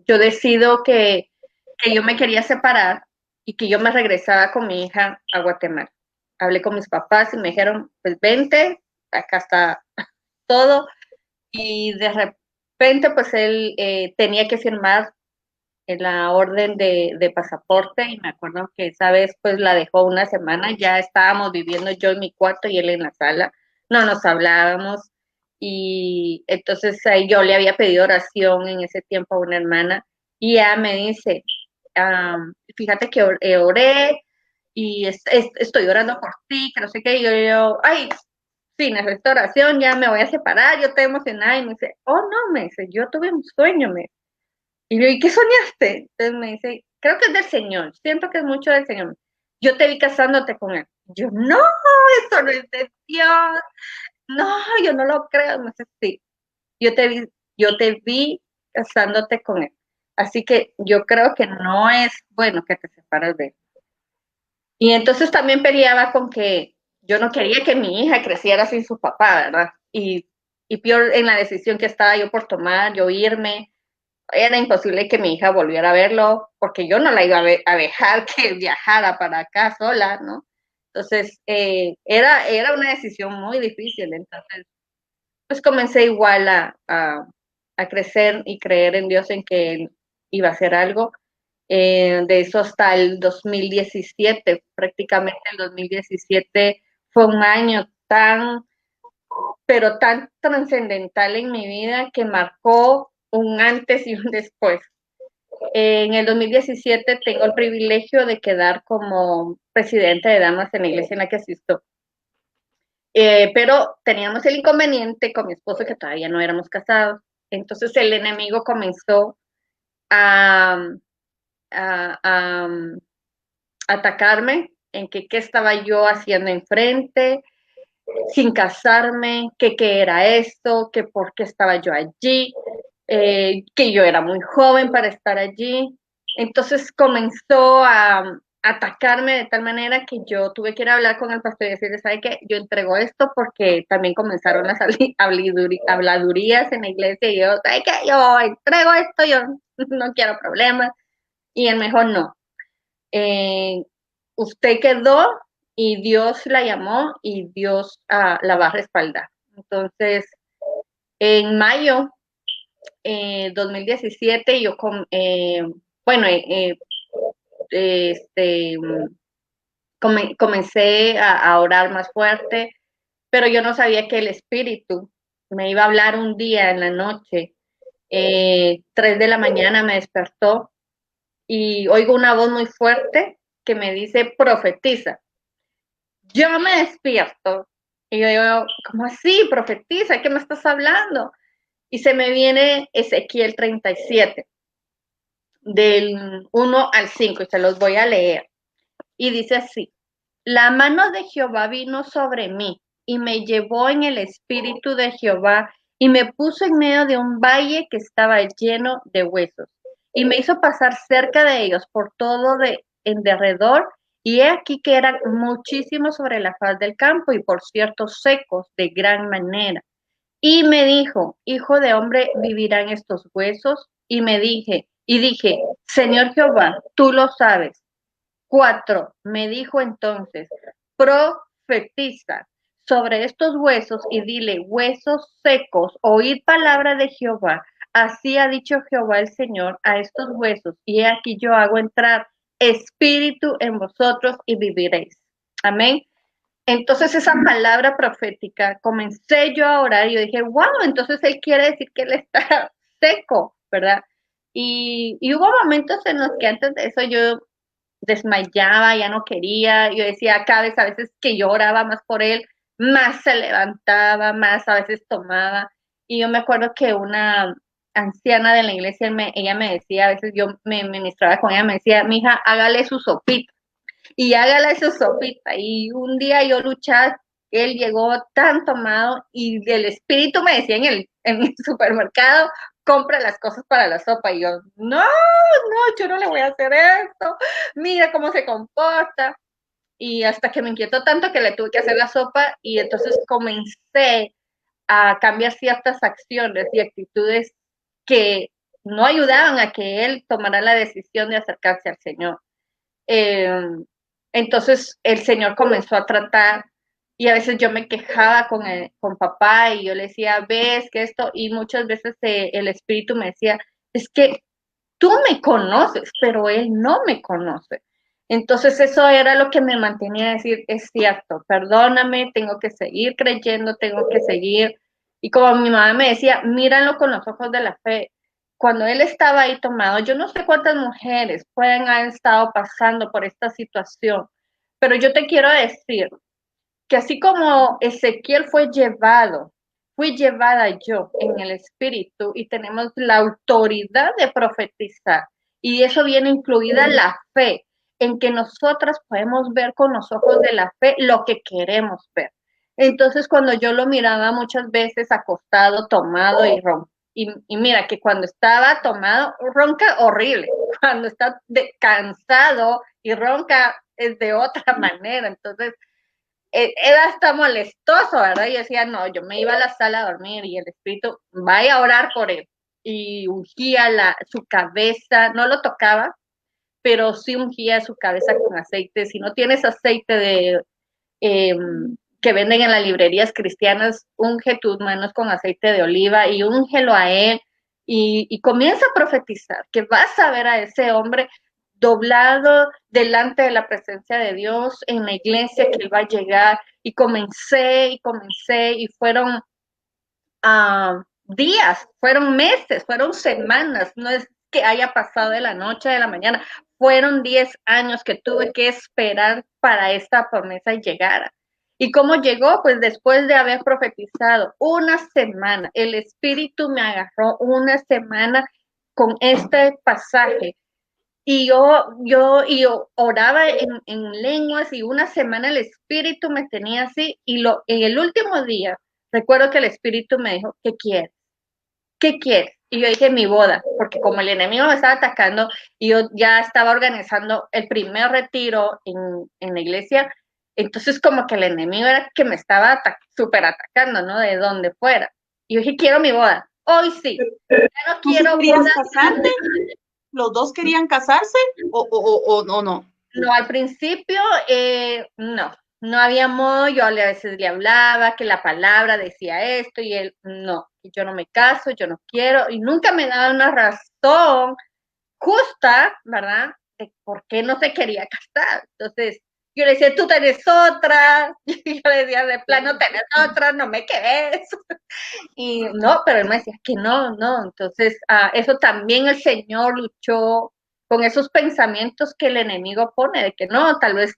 yo decido que yo me quería separar y que yo me regresaba con mi hija a Guatemala. Hablé con mis papás y me dijeron, pues vente, acá está todo. Y de repente, pues él tenía que firmar en la orden de pasaporte y me acuerdo que esa vez pues la dejó una semana, ya estábamos viviendo yo en mi cuarto y él en la sala, no nos hablábamos y entonces yo le había pedido oración en ese tiempo a una hermana y ella me dice, fíjate que oré y estoy orando por ti, que no sé qué, y yo, ay, sí, necesito oración, ya me voy a separar, yo estoy emocionada y me dice, oh no, me dice, yo tuve un sueño, me y yo, ¿y qué soñaste? Entonces me dice, creo que es del Señor, siento que es mucho del Señor. Yo te vi casándote con él. Yo, no, eso no es de Dios. No, yo no lo creo. Me dice, sí, yo te vi casándote con él. Así que yo creo que no es bueno que te separes de él. Y entonces también peleaba con que yo no quería que mi hija creciera sin su papá, ¿verdad? Y peor en la decisión que estaba yo por tomar, yo irme, era imposible que mi hija volviera a verlo, porque yo no la iba a dejar que viajara para acá sola, ¿no? Entonces, era una decisión muy difícil. Entonces, pues comencé igual a crecer y creer en Dios en que Él iba a hacer algo. De eso hasta el 2017, prácticamente el 2017 fue un año pero tan trascendental en mi vida que marcó un antes y un después. En el 2017 tengo el privilegio de quedar como presidente de damas en la iglesia en la que asisto. Pero teníamos el inconveniente con mi esposo que todavía no éramos casados. Entonces el enemigo comenzó a, a atacarme en que qué estaba yo haciendo enfrente, sin casarme, que qué era esto, que por qué estaba yo allí, que yo era muy joven para estar allí. Entonces comenzó a atacarme de tal manera que yo tuve que ir a hablar con el pastor y decirle, ¿sabe qué? Yo entrego esto porque también comenzaron las habladurías en la iglesia y yo, ¿sabe qué? Yo entrego esto, yo no quiero problemas. Y él mejor no. Eh, Usted quedó y Dios la llamó y Dios la va a respaldar. Entonces, en mayo 2017 yo, bueno, este, comencé a orar más fuerte, pero yo no sabía que el Espíritu me iba a hablar un día en la noche. 3 de la mañana me despertó y oigo una voz muy fuerte que me dice, profetiza. Yo me despierto y yo digo, ¿cómo así? Profetiza, ¿qué me estás hablando? Y se me viene Ezequiel 37, del 1 al 5, y se los voy a leer. Y dice así, la mano de Jehová vino sobre mí y me llevó en el espíritu de Jehová y me puso en medio de un valle que estaba lleno de huesos y me hizo pasar cerca de ellos por todo en derredor y he aquí que eran muchísimos sobre la faz del campo y por cierto secos de gran manera. Y me dijo, hijo de hombre, ¿vivirán estos huesos? Y dije, Señor Jehová, tú lo sabes. 4. Me dijo entonces, profetiza sobre estos huesos y dile, huesos secos, oíd palabra de Jehová. Así ha dicho Jehová el Señor a estos huesos, y he aquí yo hago entrar espíritu en vosotros y viviréis. Amén. Entonces esa palabra profética, comencé yo a orar y yo dije, wow, entonces él quiere decir que él está seco, ¿verdad? Y hubo momentos en los que antes de eso yo desmayaba, ya no quería, yo decía cada vez a veces que yo oraba más por él, más se levantaba, más a veces tomaba. Y yo me acuerdo que una anciana de la iglesia, ella me decía, a veces yo me ministraba con ella, me decía, mija, hágale su sopita y hágale su sopita. Y un día yo luchaba, él llegó tan tomado y del espíritu me decía en el supermercado, compra las cosas para la sopa. Y yo, no, yo no le voy a hacer esto. Mira cómo se comporta. Y hasta que me inquietó tanto que le tuve que hacer la sopa y entonces comencé a cambiar ciertas acciones y actitudes que no ayudaban a que él tomara la decisión de acercarse al Señor. Eh, entonces el Señor comenzó a tratar y a veces yo me quejaba con papá y yo le decía, ves que esto, y muchas veces el Espíritu me decía, es que tú me conoces, pero él no me conoce. Entonces eso era lo que me mantenía a decir, es cierto, perdóname, tengo que seguir creyendo, tengo que seguir. Y como mi mamá me decía, míralo con los ojos de la fe. Cuando él estaba ahí tomado, yo no sé cuántas mujeres pueden haber estado pasando por esta situación, pero yo te quiero decir que así como Ezequiel fui llevada yo en el espíritu y tenemos la autoridad de profetizar. Y eso viene incluida la fe, en que nosotras podemos ver con los ojos de la fe lo que queremos ver. Entonces, cuando yo lo miraba muchas veces acostado, tomado y mira que cuando estaba tomado, ronca horrible. Cuando está cansado y ronca es de otra manera. Entonces, era hasta molestoso, ¿verdad? Y decía, no, yo me iba a la sala a dormir y el espíritu, vaya a orar por él. Y ungía su cabeza, no lo tocaba, pero sí ungía su cabeza con aceite. Si no tienes aceite eh, que venden en las librerías cristianas, unge tus manos con aceite de oliva y úngelo a él y comienza a profetizar que vas a ver a ese hombre doblado delante de la presencia de Dios en la iglesia que él va a llegar. Y comencé y fueron días, fueron meses, fueron semanas, no es que haya pasado de la noche a la mañana, fueron 10 años que tuve que esperar para esta promesa llegara. ¿Y cómo llegó? Pues después de haber profetizado una semana, el Espíritu me agarró una semana con este pasaje y yo oraba en lenguas y una semana el Espíritu me tenía así en el último día recuerdo que el Espíritu me dijo, ¿qué quieres? ¿Qué quieres? Y yo dije, mi boda, porque como el enemigo me estaba atacando y yo ya estaba organizando el primer retiro en la iglesia, entonces como que el enemigo era que me estaba súper atacando, ¿no? De donde fuera. Y yo dije, quiero mi boda. Hoy sí. Ya no ¿Tú sí quiero querías boda. casarte? ¿Los dos querían casarse o no? No, al principio no había modo, yo a veces le hablaba, que la palabra decía esto y él, no, yo no me caso, yo no quiero, y nunca me daba una razón justa, ¿verdad? De por qué no se quería casar. Entonces, yo le decía, tú tenés otra, y yo le decía, de plano tenés otra, no me querés. Y no, pero él me decía que no, no. Entonces, eso también el Señor luchó con esos pensamientos que el enemigo pone, de que no, tal vez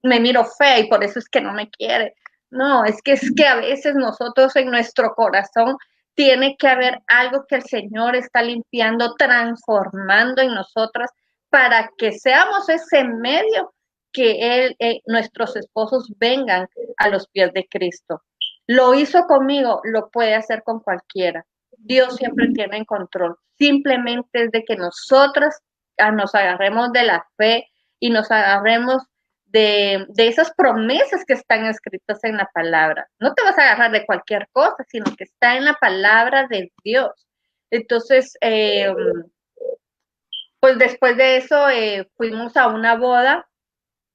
me miro fea y por eso es que no me quiere. No, es que a veces nosotros en nuestro corazón tiene que haber algo que el Señor está limpiando, transformando en nosotras para que seamos ese medio que nuestros esposos vengan a los pies de Cristo. Lo hizo conmigo, lo puede hacer con cualquiera. Dios siempre tiene en control. Simplemente es de que nosotras nos agarremos de la fe y nos agarremos de esas promesas que están escritas en la palabra. No te vas a agarrar de cualquier cosa, sino que está en la palabra de Dios. Entonces, pues después de eso fuimos a una boda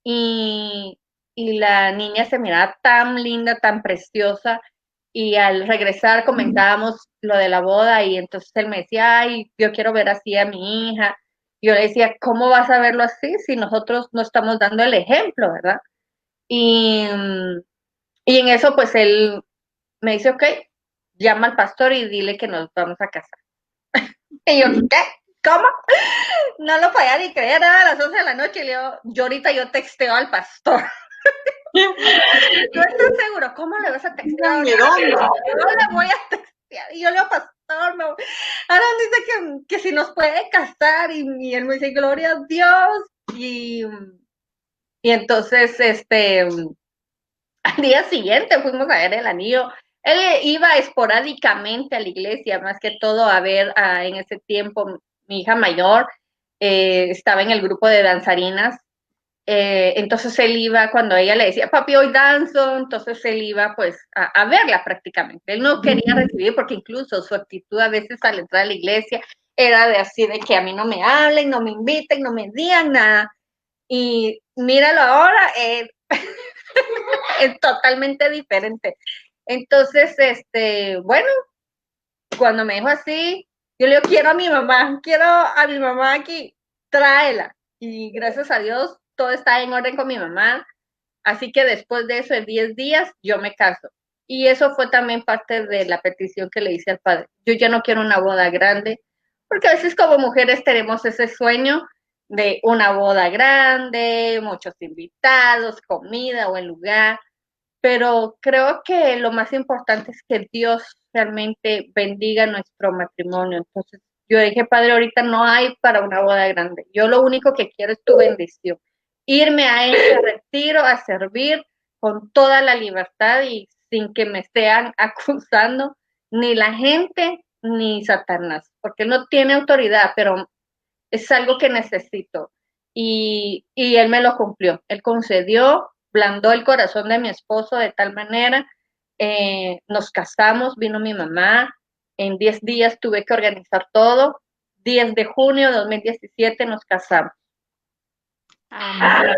y, y la niña se miraba tan linda, tan preciosa, y al regresar comentábamos lo de la boda y entonces él me decía, ay, yo quiero ver así a mi hija. Yo le decía, ¿cómo vas a verlo así si nosotros no estamos dando el ejemplo, verdad? Y, y en eso pues él me dice, ok, llama al pastor y dile que nos vamos a casar. Y yo, ¿qué? ¿Cómo? No lo podía ni creer, era a las 11 de la noche y le digo, yo ahorita yo texteo al pastor. No estoy seguro, ¿cómo le vas a textear? ¿De dónde? Yo le voy a textear. Y yo le digo, pastor, no. Ahora dice que si nos puede casar y él me dice, gloria a Dios. Y entonces, al día siguiente fuimos a ver el anillo. Él iba esporádicamente a la iglesia, más que todo a ver en ese tiempo mi hija mayor estaba en el grupo de danzarinas. Entonces él iba cuando ella le decía, papi, hoy danzo, entonces él iba pues a verla prácticamente. Él no quería recibir porque incluso su actitud a veces al entrar a la iglesia era de así de que a mí no me hablen, no me inviten, no me digan nada. Y míralo ahora, es totalmente diferente. Entonces, bueno, cuando me dijo así, yo le digo, quiero a mi mamá aquí, tráela. Y gracias a Dios, todo está en orden con mi mamá. Así que después de eso, en 10 días, yo me caso. Y eso fue también parte de la petición que le hice al padre. Yo ya no quiero una boda grande, porque a veces como mujeres tenemos ese sueño de una boda grande, muchos invitados, comida o el lugar, pero creo que lo más importante es que Dios realmente bendiga nuestro matrimonio. Entonces, yo dije, Padre, ahorita no hay para una boda grande. Yo lo único que quiero es tu bendición. Irme a ese retiro a servir con toda la libertad y sin que me estén acusando ni la gente ni Satanás, porque no tiene autoridad, pero es algo que necesito. Y él me lo cumplió. Él concedió, blandó el corazón de mi esposo de tal manera. Nos casamos, vino mi mamá. En 10 días tuve que organizar todo. 10 de junio de 2017 nos casamos. Amén.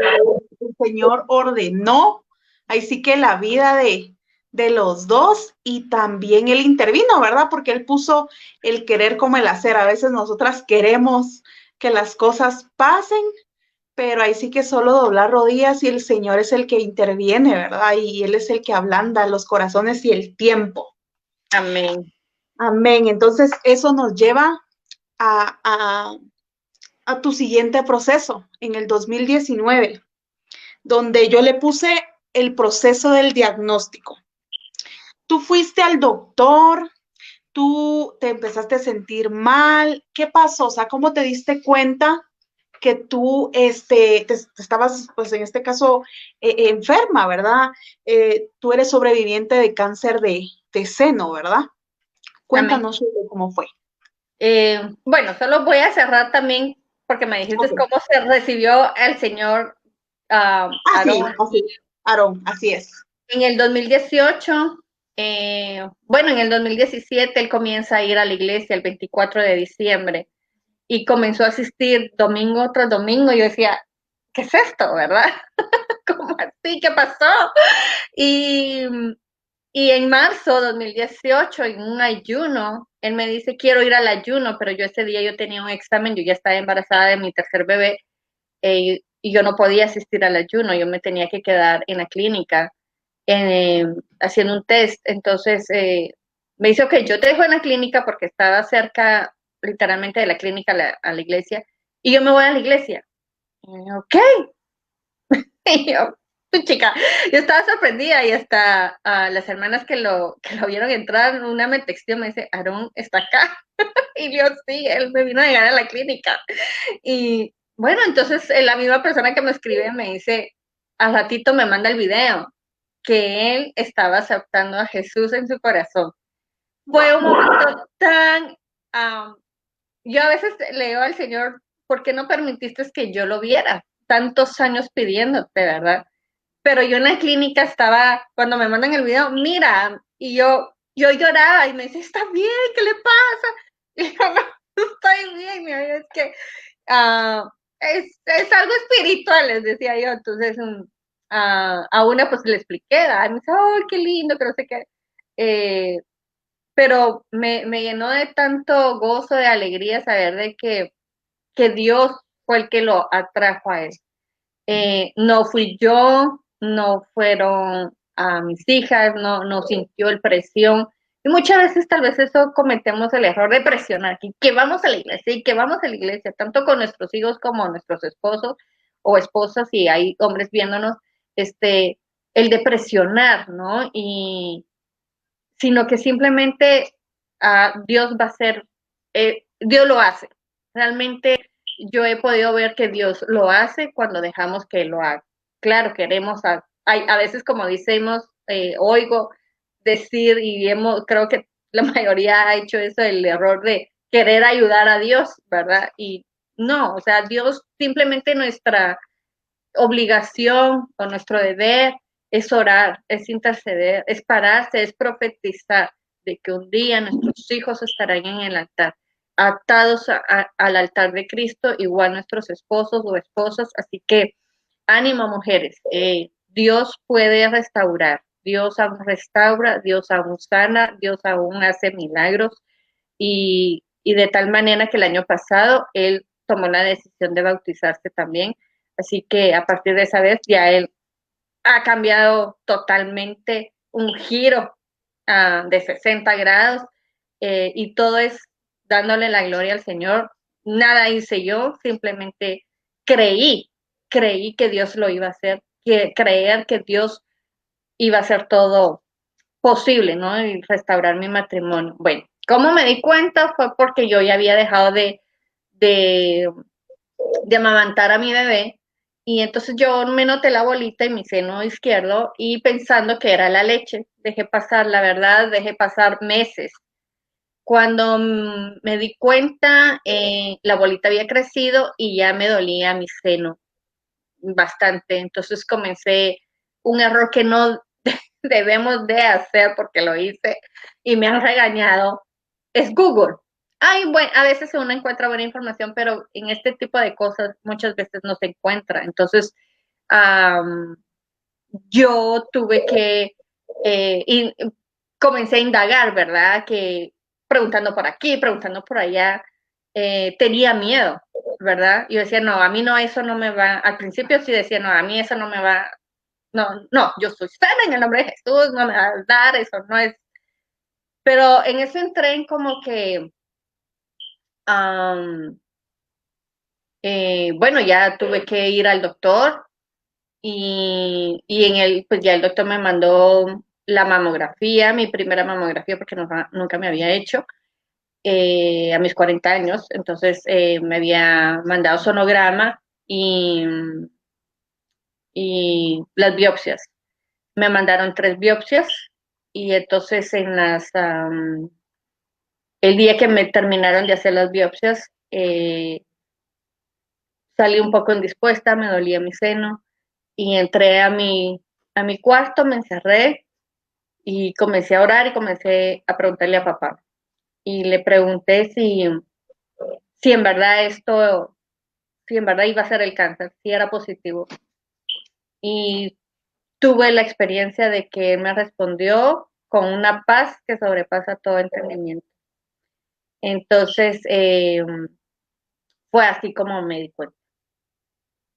El Señor ordenó, ahí sí que la vida de los dos y también Él intervino, ¿verdad? Porque Él puso el querer como el hacer. A veces nosotras queremos que las cosas pasen, pero ahí sí que solo doblar rodillas y el Señor es el que interviene, ¿verdad? Y Él es el que ablanda los corazones y el tiempo. Amén. Amén. Entonces, eso nos lleva a, a, a tu siguiente proceso en el 2019, donde yo le puse el proceso del diagnóstico. Tú fuiste al doctor, tú te empezaste a sentir mal, ¿qué pasó? O sea, ¿cómo te diste cuenta que tú te estabas, pues en este caso, enferma, ¿verdad? Tú eres sobreviviente de cáncer de seno, ¿verdad? Amén. Cuéntanos cómo fue. Bueno, solo voy a cerrar también porque me dijiste Ok. cómo se recibió el señor Así, Aarón. así, Aarón, así es. En el 2018, bueno, en el 2017 él comienza a ir a la iglesia el 24 de diciembre y comenzó a asistir domingo tras domingo. Yo decía, ¿qué es esto, verdad? ¿Cómo así? ¿Qué pasó? Y, y en marzo de 2018, en un ayuno, él me dice, quiero ir al ayuno, pero yo ese día yo tenía un examen, yo ya estaba embarazada de mi tercer bebé, y yo no podía asistir al ayuno, yo me tenía que quedar en la clínica eh, haciendo un test. Entonces me dice, ok, yo te dejo en la clínica porque estaba cerca literalmente de la clínica a la iglesia, y yo me voy a la iglesia. Y yo, ok, y yo, chica, yo estaba sorprendida y hasta las hermanas que lo vieron entrar, una me texteó, me dice, Aarón está acá. Y yo, sí, él me vino a llegar a la clínica. Y bueno, entonces la misma persona que me escribe me dice, al ratito me manda el video, que él estaba aceptando a Jesús en su corazón. Fue un Wow. momento tan... Um, yo a veces le digo al Señor, ¿por qué no permitiste que yo lo viera? Tantos años pidiéndote, ¿verdad? Pero yo en la clínica estaba, cuando me mandan el video, mira, y yo lloraba y me dice, ¿está bien? ¿Qué le pasa? Y yo, no estoy bien, mi es que uh, es algo espiritual, les decía yo. Entonces, a una pues le expliqué, me dice, oh, qué lindo, que no sé qué. Eh, pero me llenó de tanto gozo, de alegría saber de que Dios fue el que lo atrajo a él. No fui yo, no fueron a mis hijas, no sintió el presión. Y muchas veces tal vez eso cometemos el error de presionar, que vamos a la iglesia y que vamos a la iglesia, tanto con nuestros hijos como nuestros esposos o esposas, si hay hombres viéndonos, el de presionar, ¿no? Y sino que simplemente Dios va a ser, Dios lo hace. Realmente yo he podido ver que Dios lo hace cuando dejamos que Él lo haga. Claro, queremos, a veces como decimos, oigo decir y creo que la mayoría ha hecho eso, el error de querer ayudar a Dios, ¿verdad? Y no, o sea, Dios simplemente nuestra obligación o nuestro deber es orar, es interceder, es pararse, es profetizar de que un día nuestros hijos estarán en el altar, atados al altar de Cristo, igual nuestros esposos o esposas. Así que ánimo, mujeres, Dios puede restaurar, Dios aún restaura, Dios aún sana, Dios aún hace milagros, y de tal manera que el año pasado él tomó la decisión de bautizarse también. Así que a partir de esa vez ya él ha cambiado totalmente, un giro de 60 grados, y todo es dándole la gloria al Señor. Nada hice yo, simplemente creí, creí que Dios lo iba a hacer, que creer que Dios iba a hacer todo posible, ¿no? Y restaurar mi matrimonio. Bueno, ¿cómo me di cuenta? Fue porque yo ya había dejado de, de amamantar a mi bebé, y entonces yo me noté la bolita en mi seno izquierdo y pensando que era la leche, dejé pasar, la verdad, dejé pasar meses. Cuando me di cuenta, la bolita había crecido y ya me dolía mi seno bastante. Entonces comencé un error que no debemos de hacer porque lo hice y me han regañado, es Google. Ay, bueno, a veces uno encuentra buena información, pero en este tipo de cosas muchas veces no se encuentra. Entonces, um, yo tuve que, y comencé a indagar, ¿verdad? Que preguntando por aquí, preguntando por allá, tenía miedo, ¿verdad? Yo decía, no, a mí no, eso no me va, al principio sí decía, no, a mí eso no me va, no, no, yo soy sana en el nombre de Jesús, no me va a dar, eso no es. Pero en eso entré en como que, um, bueno, ya tuve que ir al doctor, y en el, pues ya el doctor me mandó la mamografía, mi primera mamografía, porque nunca me había hecho, a mis 40 años. Entonces me había mandado sonograma y las biopsias. Me mandaron 3 biopsias, y entonces El día que me terminaron de hacer las biopsias, salí un poco indispuesta, me dolía mi seno y entré a mi cuarto, me encerré y comencé a orar y comencé a preguntarle a papá. Y le pregunté si en verdad si en verdad iba a ser el cáncer, si era positivo. Y tuve la experiencia de que él me respondió con una paz que sobrepasa todo entendimiento. Entonces, fue así como me di cuenta.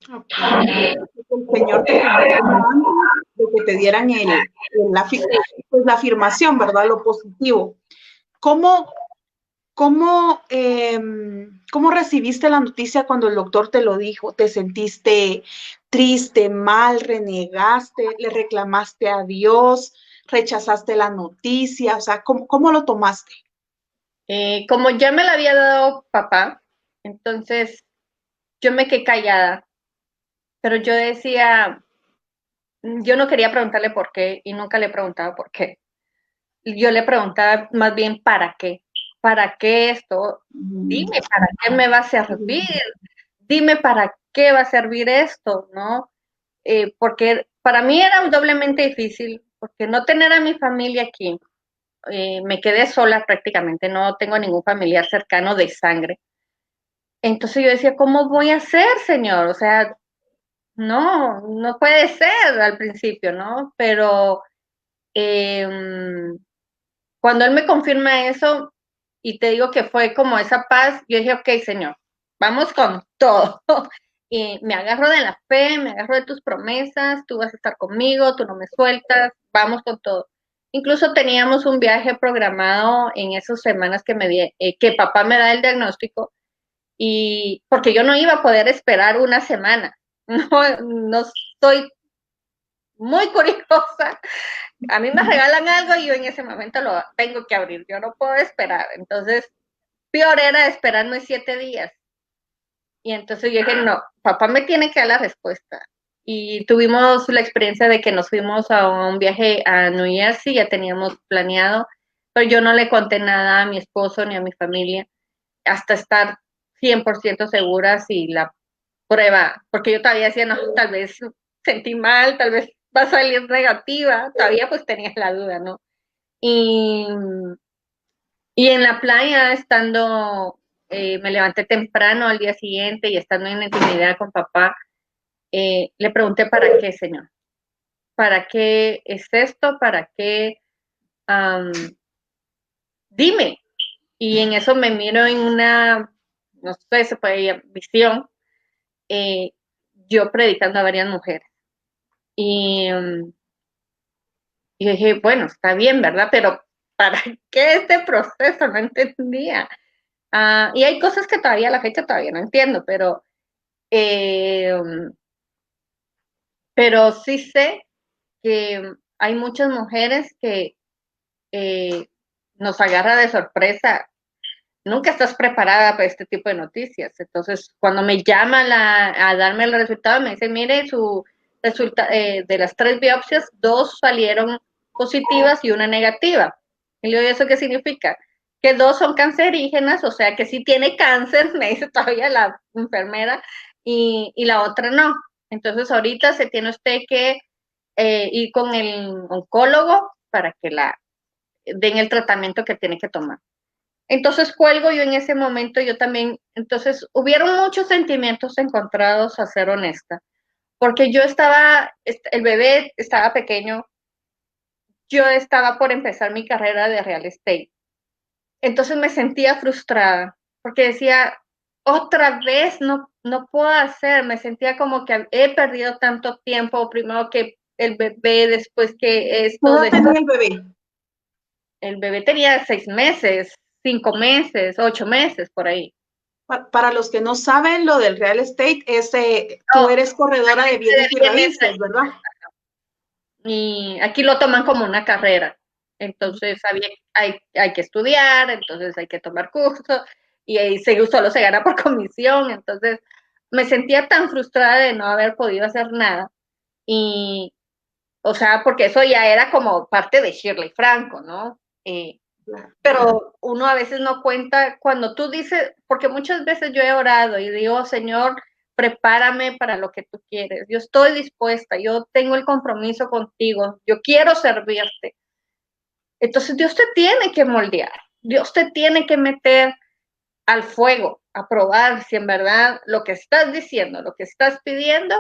Okay. El Señor te confirmó antes de que te dieran la afirmación, ¿verdad? Lo positivo. ¿Cómo, cómo recibiste la noticia cuando el doctor te lo dijo? ¿Te sentiste triste, mal, renegaste, le reclamaste a Dios, rechazaste la noticia? O sea, ¿cómo lo tomaste? Como ya me la había dado papá, entonces yo me quedé callada, pero yo decía, yo no quería preguntarle por qué y nunca le preguntaba por qué. Yo le preguntaba más bien para qué esto, dime para qué me va a servir, dime para qué va a servir esto, ¿no? Porque para mí era doblemente difícil, porque no tener a mi familia aquí, me quedé sola prácticamente, no tengo ningún familiar cercano de sangre. Entonces yo decía, ¿cómo voy a hacer, señor? O sea, no puede ser al principio, ¿no? Pero eh, cuando él me confirma eso y te digo que fue como esa paz, yo dije, ok, señor, vamos con todo. Y me agarro de la fe, me agarro de tus promesas, tú vas a estar conmigo, tú no me sueltas, vamos con todo. Incluso teníamos un viaje programado en esas semanas que papá me da el diagnóstico y porque yo no iba a poder esperar una semana. No estoy muy curiosa. A mí me regalan algo y yo en ese momento lo tengo que abrir. Yo no puedo esperar. Entonces, peor era esperarme 7 días. Y entonces yo dije, no, papá me tiene que dar la respuesta. Y tuvimos la experiencia de que nos fuimos a un viaje a New Jersey, ya teníamos planeado, pero yo no le conté nada a mi esposo ni a mi familia hasta estar 100% segura si la prueba, porque yo todavía decía, no, tal vez sentí mal, tal vez va a salir negativa, todavía pues tenía la duda, ¿no? Y, y en la playa, estando, me levanté temprano al día siguiente y estando en intimidad con papá, le pregunté, ¿para qué, señor? ¿Para qué es esto? ¿Para qué? Um, Dime. Y en eso me miro en una, no sé, se puede llamar visión, eh, yo predicando a varias mujeres. Y, y dije, bueno, está bien, ¿verdad? Pero ¿para qué este proceso? No entendía. Y hay cosas que todavía a la fecha todavía no entiendo, eh, pero sí sé que hay muchas mujeres que eh, nos agarra de sorpresa. Nunca estás preparada para este tipo de noticias. Entonces, cuando me llama a darme el resultado, me dice, mire, su resulta de las 3 biopsias, 2 salieron positivas y una negativa. Y le digo, ¿eso qué significa? Que 2 son cancerígenas, o sea que sí tiene cáncer, me dice todavía la enfermera, y la otra no. Entonces, ahorita se tiene usted que ir con el oncólogo para que la den el tratamiento que tiene que tomar. Entonces cuelgo yo en ese momento, yo también, entonces hubieron muchos sentimientos encontrados, a ser honesta, porque yo estaba, el bebé estaba pequeño, yo estaba por empezar mi carrera de real estate, entonces me sentía frustrada, porque decía, otra vez no puedo hacer, me sentía como que he perdido tanto tiempo, primero que el bebé, después que ¿Qué esto, edad tenía el bebé? el bebé tenía 6 meses, 5 meses, 8 meses, por ahí. Para los que no saben, lo del real estate es, tú No, eres corredora de bienes y bienes raíces, ¿verdad? y aquí lo toman como una carrera. Entonces hay que estudiar, entonces hay que tomar cursos y ahí solo se gana por comisión. Entonces me sentía tan frustrada de no haber podido hacer nada. Y, o sea, porque eso ya era como parte de Shirley Franco, ¿no? pero uno a veces no cuenta cuando tú dices, porque muchas veces yo he orado y digo, Señor, prepárame para lo que tú quieres. Yo estoy dispuesta, yo tengo el compromiso contigo, yo quiero servirte. Entonces Dios te tiene que moldear, Dios te tiene que meter al fuego, a probar si en verdad lo que estás diciendo, lo que estás pidiendo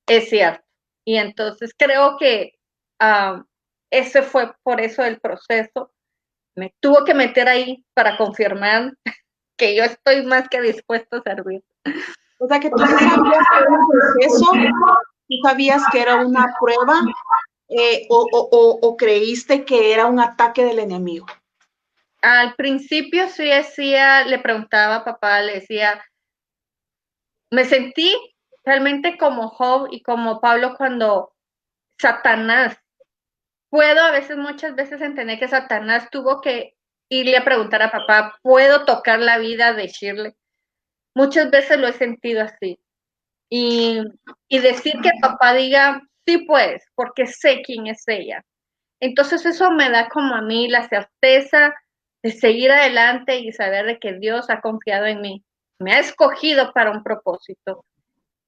es cierto. Y entonces creo que ese fue por eso el proceso. Me tuvo que meter ahí para confirmar que yo estoy más que dispuesto a servir. O sea que tú sí sabías que era un proceso, tú sabías que era una prueba, o creíste que era un ataque del enemigo. Al principio sí decía, le preguntaba a papá, le decía, me sentí realmente como Job y como Pablo cuando Satanás, puedo a veces, muchas veces entender que Satanás tuvo que irle a preguntar a papá, ¿puedo tocar la vida de Shirley? Muchas veces lo he sentido así. Y, y decir que papá diga, sí pues, porque sé quién es ella. Entonces eso me da como a mí la certeza de seguir adelante y saber de que Dios ha confiado en mí, me ha escogido para un propósito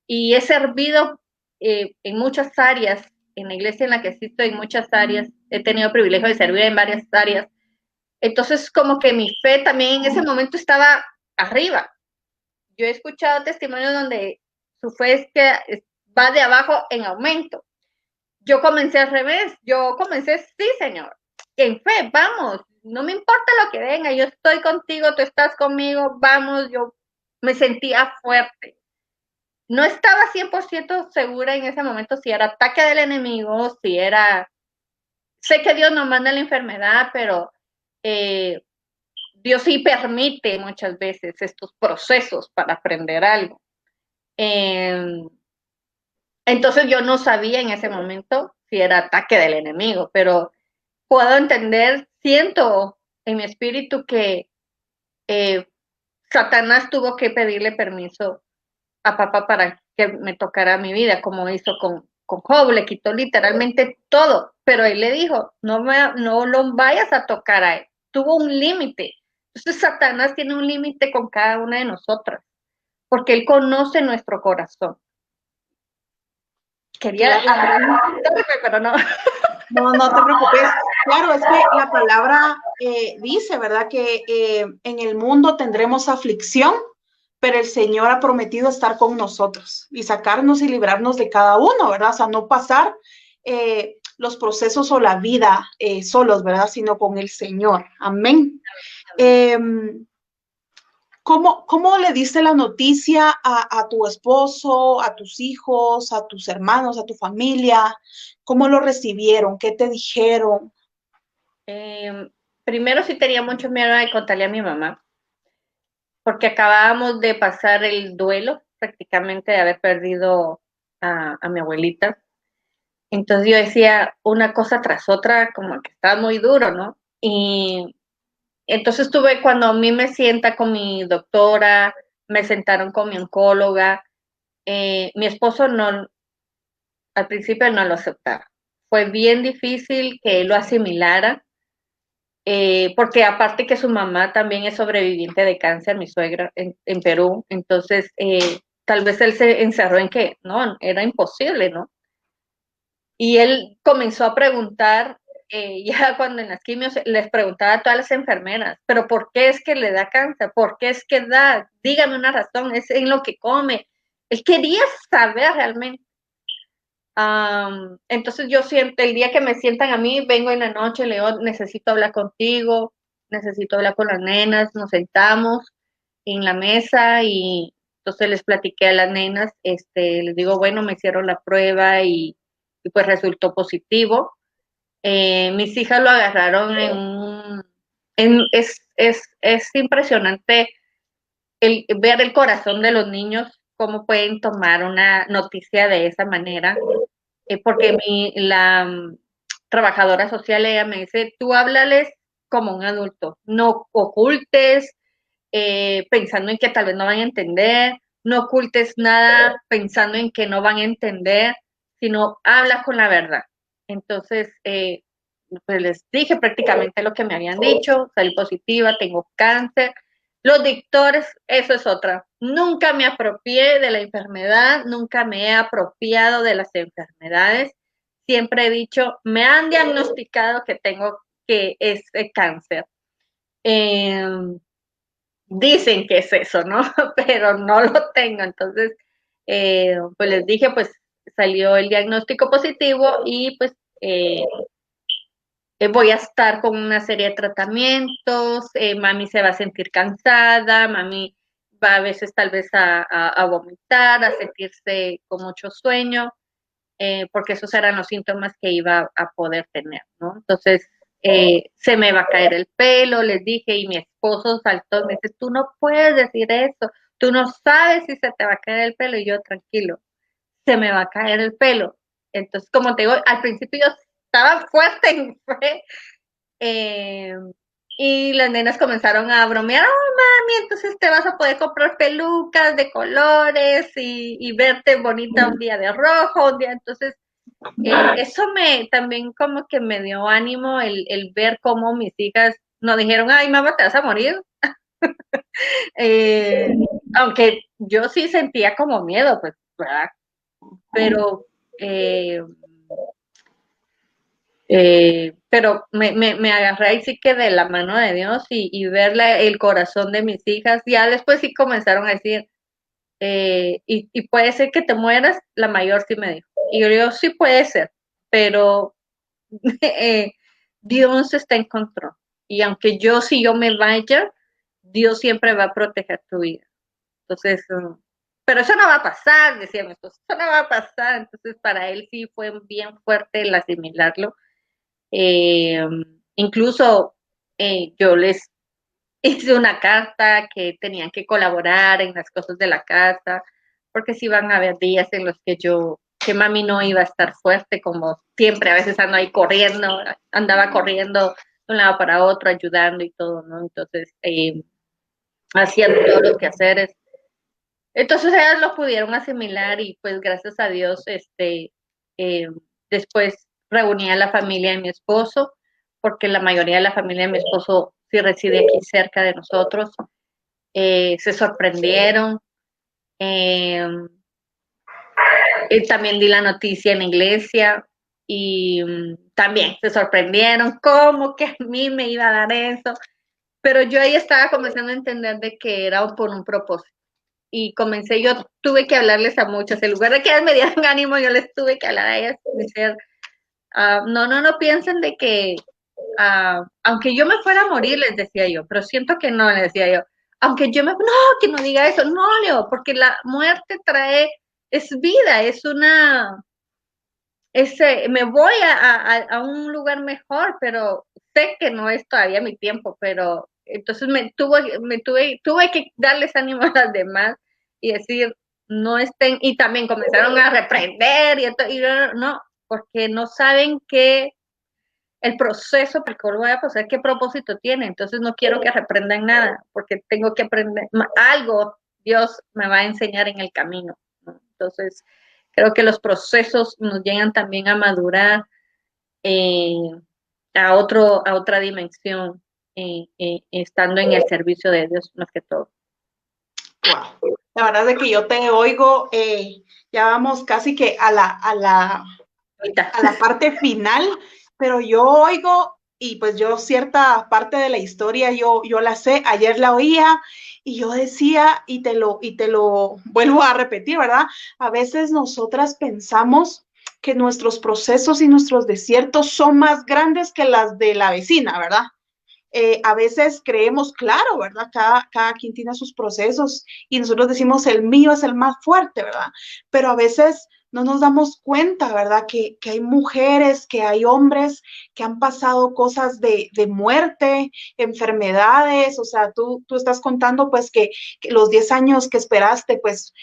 y he servido en muchas áreas, en la iglesia en la que asisto, en muchas áreas, he tenido privilegio de servir en varias áreas. Entonces como que mi fe también en ese momento estaba arriba. Yo he escuchado testimonios donde su fe es que va de abajo en aumento. Yo comencé al revés, yo comencé, sí, Señor, en fe, vamos, no me importa lo que venga, yo estoy contigo, tú estás conmigo, vamos, yo me sentía fuerte. No estaba 100% segura en ese momento si era ataque del enemigo, si era, sé que Dios nos manda la enfermedad, pero eh, Dios sí permite muchas veces estos procesos para aprender algo. Eh, entonces yo no sabía en ese momento si era ataque del enemigo, pero puedo entender, siento en mi espíritu que eh, Satanás tuvo que pedirle permiso a papá para que me tocara mi vida, como hizo con Job, le quitó literalmente todo, pero él le dijo, no lo vayas a tocar a él, tuvo un límite. Entonces Satanás tiene un límite con cada una de nosotras, porque él conoce nuestro corazón. Quería Claro, pero no. no, no te preocupes. Claro, es que la palabra dice, ¿verdad? Que en el mundo tendremos aflicción, pero el Señor ha prometido estar con nosotros y sacarnos y librarnos de cada uno, ¿verdad? O sea, no pasar los procesos o la vida solos, ¿verdad? Sino con el Señor. Amén. Eh, ¿Cómo le diste la noticia a tu esposo, a tus hijos, a tus hermanos, a tu familia? ¿Cómo lo recibieron? ¿Qué te dijeron? Primero sí tenía mucho miedo de contarle a mi mamá, porque acabábamos de pasar el duelo prácticamente de haber perdido a mi abuelita. Entonces yo decía una cosa tras otra, como que estaba muy duro, ¿no? Y entonces tuve, cuando a mí me sienta con mi doctora, me sentaron con mi oncóloga, mi esposo no, al principio no lo aceptaba. Fue bien difícil que él lo asimilara, porque aparte que su mamá también es sobreviviente de cáncer, mi suegra, en Perú, entonces tal vez él se encerró en que no, era imposible, ¿no? Y él comenzó a preguntar, ya cuando en las quimios les preguntaba a todas las enfermeras, pero ¿por qué es que le da cáncer? ¿Por qué es que da? Dígame una razón, es en lo que come. Él quería saber realmente. Entonces yo siempre, el día que me sientan a mí, vengo en la noche, León, necesito hablar contigo, necesito hablar con las nenas, nos sentamos en la mesa y entonces les platiqué a las nenas, les digo, bueno, me hicieron la prueba y pues resultó positivo. Mis hijas lo agarraron es impresionante ver el corazón de los niños, cómo pueden tomar una noticia de esa manera, porque la trabajadora social, ella me dice, tú háblales como un adulto, no ocultes, pensando en que tal vez no van a entender, no ocultes nada pensando en que no van a entender, sino habla con la verdad. Entonces, pues les dije prácticamente lo que me habían dicho, salí positiva, tengo cáncer. Los doctores, eso es otra. Nunca me apropié de la enfermedad, nunca me he apropiado de las enfermedades. Siempre he dicho, me han diagnosticado que tengo que es cáncer. Eh, Dicen que es eso, ¿no? Pero no lo tengo. Entonces, pues les dije, pues salió el diagnóstico positivo y pues voy a estar con una serie de tratamientos, mami se va a sentir cansada, mami va a veces tal vez a vomitar, a sentirse con mucho sueño, porque esos eran los síntomas que iba a poder tener, ¿no? Entonces, se me va a caer el pelo, les dije, y mi esposo saltó, me dice, tú no puedes decir eso, tú no sabes si se te va a caer el pelo, y yo, tranquilo, se me va a caer el pelo. Entonces, como te digo, al principio yo estaba fuerte en fe, eh, y las nenas comenzaron a bromear, oh mami, entonces te vas a poder comprar pelucas de colores y verte bonita un día de rojo, un día, entonces eso me también como que me dio ánimo el ver cómo mis hijas no dijeron, ay mamá, te vas a morir. eh, Aunque yo sí sentía como miedo, pues, ¿verdad? Pero pero me agarré ahí sí que de la mano de Dios y ver el corazón de mis hijas. Ya después sí comenzaron a decir, y puede ser que te mueras, la mayor sí me dijo. Y yo digo, sí puede ser, pero Dios está en control. Y aunque si yo me vaya, Dios siempre va a proteger tu vida. Entonces, pero eso no va a pasar, decía mi esposo, eso no va a pasar. Entonces, para él sí fue bien fuerte el asimilarlo. Eh, Incluso yo les hice una carta que tenían que colaborar en las cosas de la casa, porque si van a haber días en los que mami no iba a estar fuerte, como siempre, a veces ando ahí corriendo, andaba corriendo de un lado para otro, ayudando y todo, ¿no? Entonces, hacían todos los quehaceres. Entonces ellas lo pudieron asimilar y pues gracias a Dios, eh, después reuní a la familia de mi esposo, porque la mayoría de la familia de mi esposo sí reside aquí cerca de nosotros. Se sorprendieron. Eh, También di la noticia en la iglesia y también se sorprendieron, ¿cómo que a mí me iba a dar eso? Pero yo ahí estaba comenzando a entender de que era por un propósito. Y comencé, yo tuve que hablarles a muchas, en lugar de que ellas me dieran ánimo, yo les tuve que hablar a ellas, decir, no piensen de que, aunque yo me fuera a morir, les decía yo, pero siento que no, les decía yo, aunque yo no, que no diga eso, no, Leo, porque la muerte es vida, me voy a un lugar mejor, pero sé que no es todavía mi tiempo, pero entonces tuve que darles ánimo a las demás y decir, no estén, y también comenzaron a reprender y no, porque no saben qué el proceso por el cual voy a pasar, qué propósito tiene, entonces no quiero que reprendan nada, porque tengo que aprender algo, Dios me va a enseñar en el camino, ¿no? Entonces, creo que los procesos nos llegan también a madurar eh, a otra dimensión, estando en el servicio de Dios más que todo. Wow. La verdad es que yo te oigo, ya vamos casi que a la parte final, pero yo oigo y pues yo cierta parte de la historia yo la sé, ayer la oía y yo decía y te lo vuelvo a repetir, ¿verdad? A veces nosotras pensamos que nuestros procesos y nuestros desiertos son más grandes que las de la vecina, ¿verdad? A veces creemos, claro, ¿verdad? Cada quien tiene sus procesos y nosotros decimos el mío es el más fuerte, ¿verdad? Pero a veces no nos damos cuenta, ¿verdad? Que hay mujeres, que hay hombres que han pasado cosas de muerte, enfermedades, o sea, tú estás contando pues que los 10 años que esperaste pues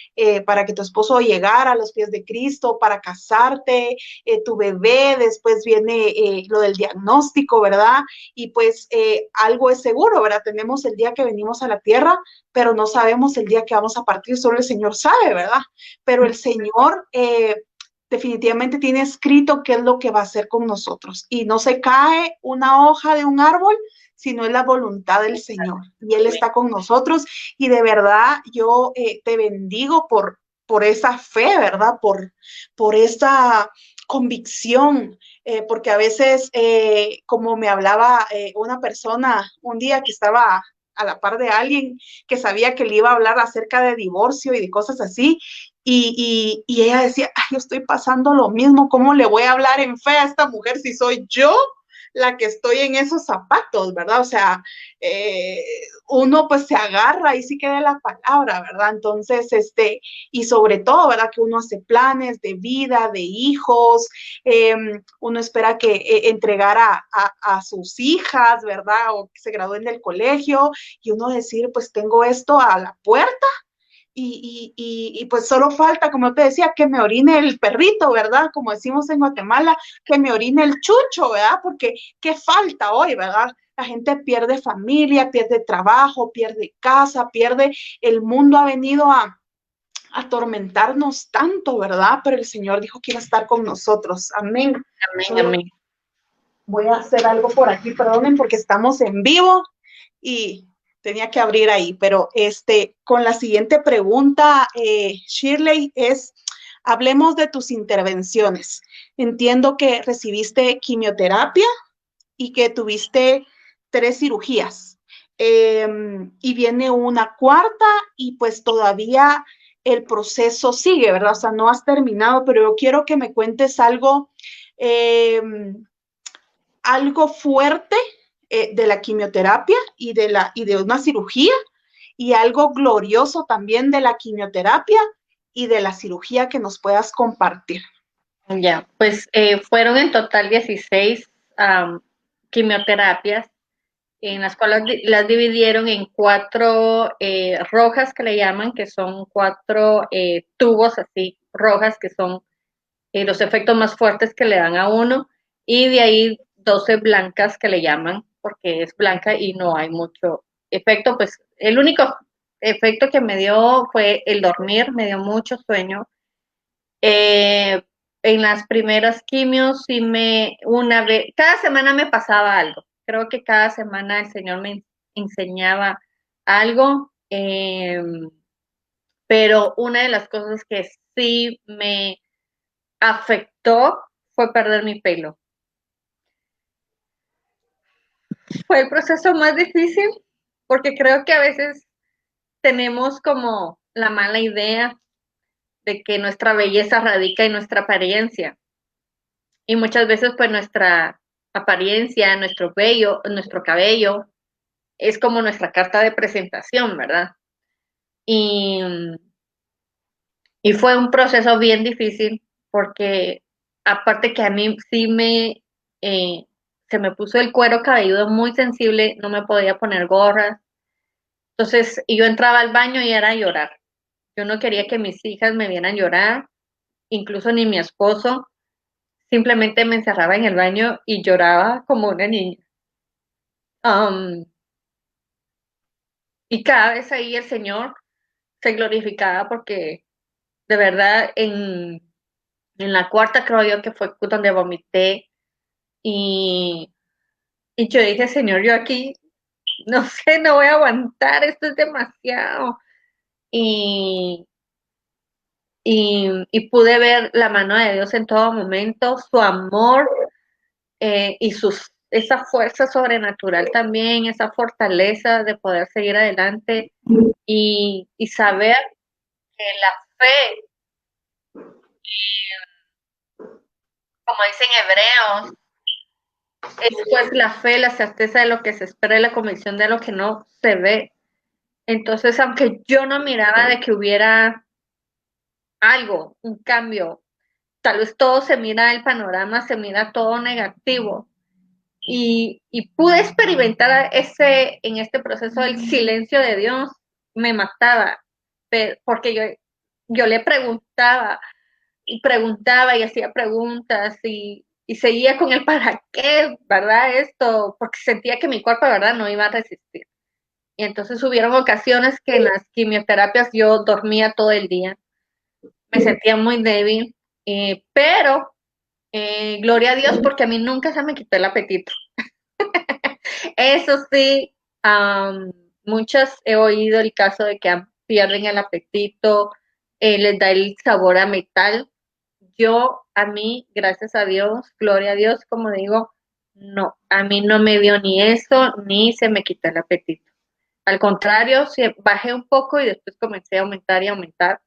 para que tu esposo llegara a los pies de Cristo, para casarte, tu bebé, después viene lo del diagnóstico, ¿verdad? Y pues algo es seguro, ¿verdad? Tenemos el día que venimos a la tierra, pero no sabemos el día que vamos a partir, solo el Señor sabe, ¿verdad? Pero el Señor definitivamente tiene escrito qué es lo que va a hacer con nosotros. Y no se cae una hoja de un árbol, sino es la voluntad del Señor. Y Él está con nosotros. Y de verdad yo te bendigo por esa fe, ¿verdad? Por esa convicción, porque a veces, como me hablaba una persona un día que estaba a la par de alguien que sabía que le iba a hablar acerca de divorcio y de cosas así, y ella decía, ay, yo estoy pasando lo mismo, ¿cómo le voy a hablar en fe a esta mujer si soy yo la que estoy en esos zapatos, ¿verdad? O sea, eh, uno pues se agarra y sí queda la palabra, ¿verdad? Entonces, y sobre todo, ¿verdad? Que uno hace planes de vida, de hijos, uno espera que entregar a sus hijas, ¿verdad? O que se gradúen del colegio y uno decir, pues tengo esto a la puerta y pues solo falta, como te decía, que me orine el perrito, ¿verdad? Como decimos en Guatemala, que me orine el chucho, ¿verdad? Porque ¿qué falta hoy, verdad? La gente pierde familia, pierde trabajo, pierde casa, pierde, el mundo ha venido a atormentarnos tanto, ¿verdad? Pero el Señor dijo que iba a estar con nosotros. Amén. Amén, amén. Voy a hacer algo por aquí, perdonen, porque estamos en vivo y tenía que abrir ahí, pero con la siguiente pregunta, Shirley, hablemos de tus intervenciones. Entiendo que recibiste quimioterapia y que tuviste 3 cirugías. Y viene una cuarta y pues todavía el proceso sigue, ¿verdad? O sea, no has terminado, pero yo quiero que me cuentes eh, algo fuerte de la quimioterapia y de una cirugía y algo glorioso también de la quimioterapia y de la cirugía que nos puedas compartir. Ya, pues fueron en total 16 quimioterapias, en las cuales las dividieron en 4 rojas que le llaman, que son 4 tubos así rojas, que son los efectos más fuertes que le dan a uno, y de ahí 12 blancas que le llaman, porque es blanca y no hay mucho efecto. Pues el único efecto que me dio fue el dormir, me dio mucho sueño. En las primeras quimios, sí una vez, cada semana me pasaba algo. Creo que cada semana el Señor me enseñaba algo, pero una de las cosas que sí me afectó fue perder mi pelo. Fue el proceso más difícil porque creo que a veces tenemos como la mala idea de que nuestra belleza radica en nuestra apariencia. Y muchas veces pues nuestra apariencia, nuestro vello, nuestro cabello es como nuestra carta de presentación, ¿verdad? Y, y fue un proceso bien difícil porque aparte que a mí sí se me puso el cuero cabelludo muy sensible, no me podía poner gorras. Entonces yo entraba al baño y era a llorar. Yo no quería que mis hijas me vieran llorar, incluso ni mi esposo. Simplemente me encerraba en el baño y lloraba como una niña. Um, y cada vez ahí el Señor se glorificaba porque de verdad en la cuarta creo yo que fue donde vomité y, y yo dije, Señor, yo aquí no sé, no voy a aguantar, esto es demasiado. Y, y pude ver la mano de Dios en todo momento, su amor y esa fuerza sobrenatural también, esa fortaleza de poder seguir adelante y saber que la fe, como dicen hebreos, es pues la fe, la certeza de lo que se espera y la convicción de lo que no se ve. Entonces, aunque yo no miraba de que hubiera algo, un cambio, tal vez todo se mira, el panorama se mira todo negativo. Y pude experimentar en este proceso el silencio de Dios, me mataba, porque yo le preguntaba y preguntaba y hacía preguntas y seguía con el para qué, ¿verdad? Esto, porque sentía que mi cuerpo, ¿verdad? No iba a resistir. Y entonces hubieron ocasiones que en las quimioterapias yo dormía todo el día, me sentía muy débil pero gloria a Dios porque a mí nunca se me quitó el apetito. Eso sí, muchas he oído el caso de que pierden el apetito, les da el sabor a metal. A mí, gracias a Dios, gloria a Dios, como digo, no, a mí no me dio ni eso, ni se me quitó el apetito. Al contrario, bajé un poco y después comencé a aumentar y aumentar.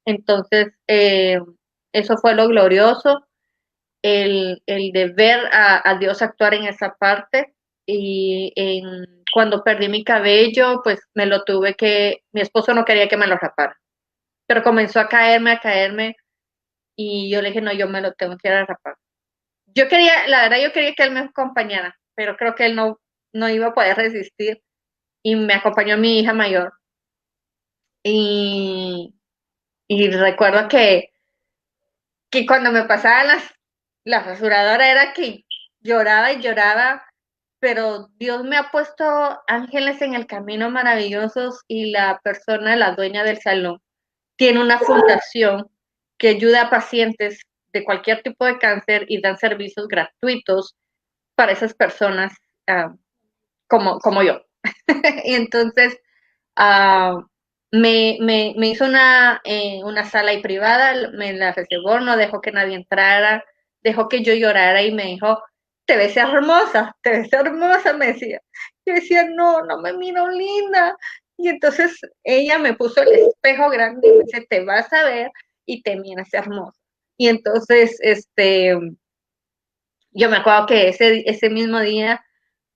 Entonces, eso fue lo glorioso, el de ver a Dios actuar en esa parte. Y cuando perdí mi cabello, pues mi esposo no quería que me lo rapara, pero comenzó a caerme, y yo le dije, no, yo me lo tengo que ir a rapar. La verdad, yo quería que él me acompañara, pero creo que él no iba a poder resistir, y me acompañó mi hija mayor. Y, y recuerdo que cuando me pasaba la rasuradora era que lloraba y lloraba, pero Dios me ha puesto ángeles en el camino maravillosos, y la dueña del salón, tiene una fundación que ayuda a pacientes de cualquier tipo de cáncer y dan servicios gratuitos para esas personas, como yo. Y entonces uh, me hizo una sala ahí privada, me la reservó, no dejó que nadie entrara, dejó que yo llorara y me dijo, te ves hermosa, me decía. Yo decía, no, no me miro linda. Y entonces ella me puso el espejo grande y me dice, te vas a ver y te miras hermosa. Y entonces, yo me acuerdo que ese mismo día